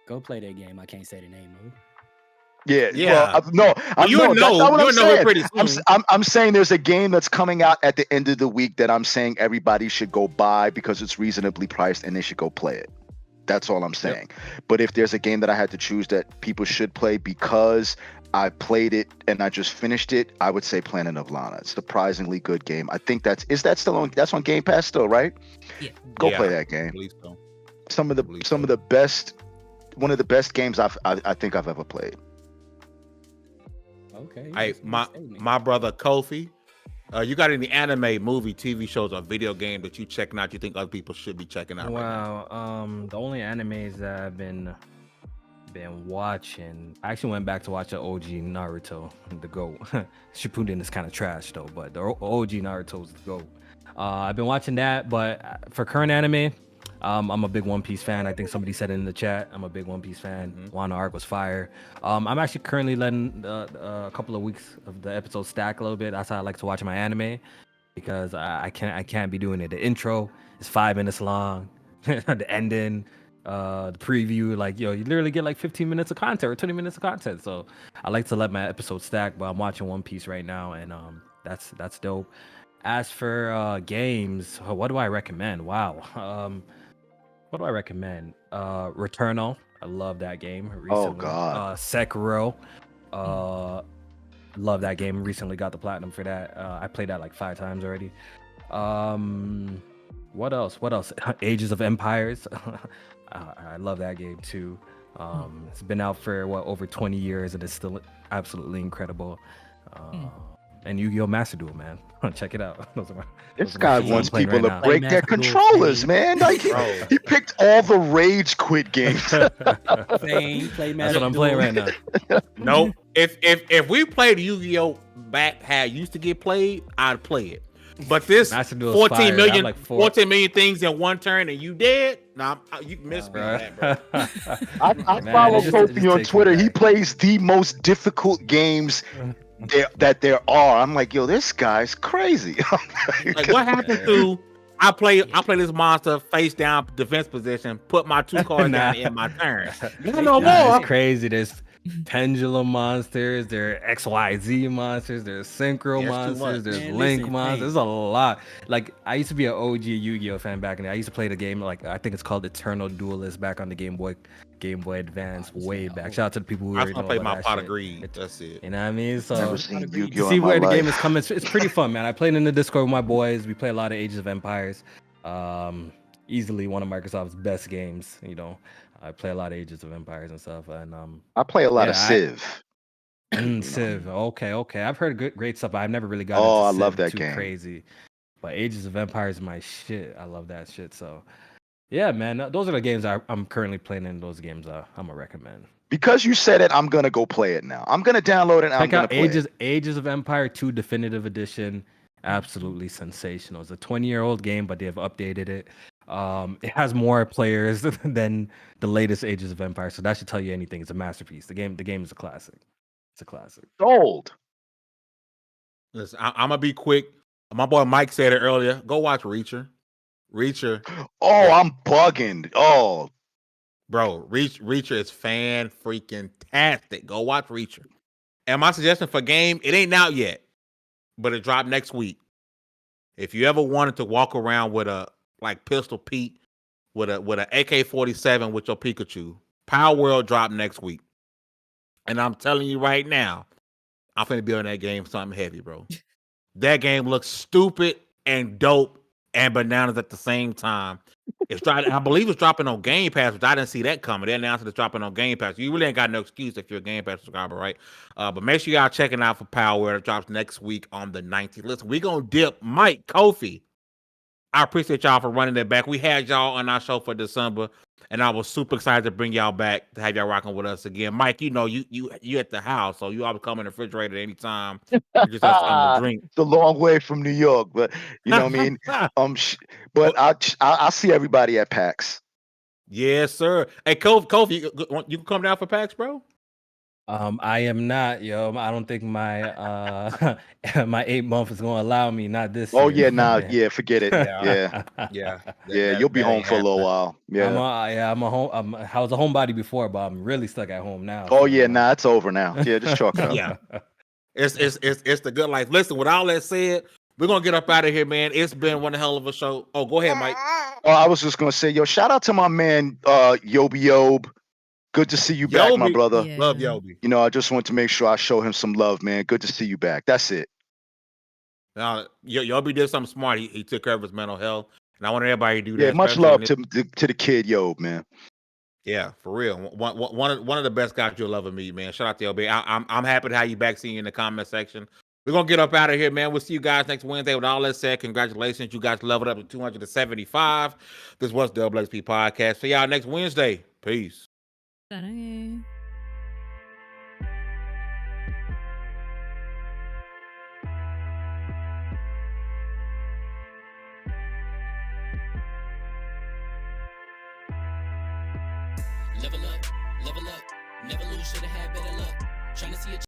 F: Go play that game. I can't say the name of it.
D: Yeah.
B: Yeah.
D: Well, no,
B: You'll
D: that's
B: know.
D: not what I'm
B: You'll know it
D: saying.
B: pretty soon.
D: I'm saying there's a game that's coming out at the end of the week that I'm saying everybody should go buy because it's reasonably priced and they should go play it. That's all I'm saying. But if there's a game that I had to choose that people should play because I played it and I just finished it, I would say Planet of Lana. It's a surprisingly good game. I think that's on Game Pass still, right?
C: Yeah.
D: Go
B: Yeah,
D: play that game.
B: I believe so.
D: Some of
B: believe so.
D: the best, one of the best games I think I've ever played.
F: Okay.
B: Hey, my brother Kofi, you got any anime, movie, TV shows, or video game that you checking out? You think other people should be checking out? Right now?
E: Wow. The only animes that I've been watching, I actually went back to watch the OG Naruto, the GOAT. Shippuden is kind of trash though, but the OG Naruto is the GOAT. I've been watching that, but for current anime, I'm a big One Piece fan. I think somebody said it in the chat. I'm a big One Piece fan. Wano arc was fire. I'm actually currently letting a couple of weeks of the episodes stack a little bit. That's how I like to watch my anime, because I can't be doing it. The intro is 5 minutes long. The ending, the preview, like, you literally get like 15 minutes of content or 20 minutes of content. So I like to let my episodes stack, but I'm watching One Piece right now, and that's dope. As for games, what do I recommend? Wow. What do I recommend? Returnal. I love that game recently.
D: Oh God.
E: Sekiro. Love that game. Recently got the platinum for that. I played that like 5 times already. What else? Ages of Empires. I love that game too. It's been out for over 20 years and it's still absolutely incredible. And Yu-Gi-Oh! Master Duel, man. Check it out.
D: This guy wants
E: playing
D: people
E: right
D: to
E: now.
D: break
F: Play
D: their
F: Master Duel,
D: controllers,
F: Fame.
D: man. Like he picked all the rage quit games.
F: Fame, play
E: That's
F: Master
E: what I'm playing right now.
B: No. If we played Yu-Gi-Oh! Back how it used to get played, I'd play it. But this
E: Master Duel is
B: 14
E: fire. I have
B: million,
E: like
B: 14 million things in one turn and you dead? Nah, you missed me on that, bro.
D: I
E: Man,
D: follow
E: it just
D: Kofi on
E: takes me
D: Twitter. He
E: back.
D: plays the most difficult games that there are. I'm like, yo, this guy's crazy.
B: Like, what happened to I play this monster face down defense position, put my 2 cards
E: Nah.
B: down in my turn.
E: Nah,
B: No more.
E: it's crazy. There's pendulum monsters, there are XYZ monsters, there's synchro
B: Yeah, it's too much.
E: monsters, there's
F: Man,
E: link
F: listen,
E: monsters.
F: hey.
E: There's a lot. Like, I used to be an OG Yu-Gi-Oh fan back in the day. I used to play the game, like, I think it's called Eternal Duelist, back on the Game Boy Advance, way back. Shout out to the people who
B: I
E: already
B: just
E: know
B: want to play
E: about
B: my
E: that
B: pot
E: shit.
B: of greed. That's it.
E: You know what I mean? So
D: Never seen
E: to
D: Yu-Gi-Oh!
E: see
D: in my
E: where the game
D: life.
E: is coming, it's pretty fun, man. I played in the Discord with my boys. We play a lot of Ages of Empires. Easily one of Microsoft's best games. I play a lot of Ages of Empires and stuff. And
D: I play a lot of
E: Yeah,
D: Civ.
E: Civ. Okay. I've heard great stuff, but I've never really got
D: Oh, I
E: into
D: love
E: Civ
D: that
E: too
D: game.
E: crazy. But Ages of Empires is my shit. I love that shit. So yeah, man, those are the games I'm currently playing, and those games I'm gonna recommend.
D: Because you said it, I'm gonna go play it now. I'm gonna download it and I'm
E: Check
D: gonna
E: out
D: play it.
E: Ages of Empire 2 Definitive Edition. Absolutely sensational. It's a 20-year-old game, but they have updated it. It has more players than the latest Ages of Empire, so that should tell you anything. It's a masterpiece. The game is a classic. It's a classic.
D: Sold.
B: Listen, I'm gonna be quick. My boy Mike said it earlier. Go watch Reacher.
D: Oh, I'm bugging. Oh,
B: Bro, Reacher is fan freaking tastic. Go watch Reacher. And my suggestion for game, it ain't out yet, but it dropped next week. If you ever wanted to walk around with a Pistol Pete with a AK-47 with your Pikachu, Power World dropped next week. And I'm telling you right now, I'm finna be on that game something heavy, bro. That game looks stupid and dope and bananas at the same time. It's dropping. I believe it's dropping on Game Pass, which I didn't see that coming. They announced it's dropping on Game Pass. You really ain't got no excuse if you're a Game Pass subscriber, right? But make sure y'all checking out for Power Where it drops next week on the 19th. Listen, we gonna dip Mike Kofi. I appreciate y'all for running that back. We had y'all on our show for December, and I was super excited to bring y'all back to have y'all rocking with us again. Mike, you know you at the house, so you always come in the refrigerator anytime. You just have something to drink.
D: It's a long way from New York, but you know what I mean. But I'll see everybody at PAX.
B: Yes, sir. Hey, Kofi, you can come down for PAX, bro.
E: I am not, yo. I don't think my my 8 month is gonna allow me. Not this
D: Oh
E: year.
D: yeah, nah, yeah, forget it.
B: Yeah.
D: Yeah,
B: That
D: you'll be home
B: ain't
D: for a little
B: happening.
D: while.
E: I'm a home. I was a homebody before, but I'm really stuck at home now.
D: Oh
E: So,
D: yeah, nah, it's over now. Yeah, just chalk it up.
B: Yeah. It's the good life. Listen, with all that said, we're gonna get up out of here, man. It's been one hell of a show. Oh, go ahead, Mike.
D: Oh, I was just gonna say, yo, shout out to my man, Yobi Yob. Good to see you back, my
B: Yobi.
D: brother.
C: Yeah.
B: Love Yobi.
D: You know, I just want to make sure I show him some love, man. Good to see you back. That's it.
B: Now, Yobi did something smart. He took care of his mental health, and I want everybody to do that.
D: Yeah, much
B: especially
D: love
B: in
D: to the kid Yob, man.
B: Yeah, for real. One of the best guys you'll ever meet, man. Shout out to Yobi. I'm happy to have you back. Seeing you in the comment section. We're gonna get up out of here, man. We'll see you guys next Wednesday. With all that said, congratulations, you guys leveled up to 275. This was the Double XP Podcast. See y'all next Wednesday. Peace.
C: 사랑해.
A: Level up, never lose, should've had better luck. Tryna see a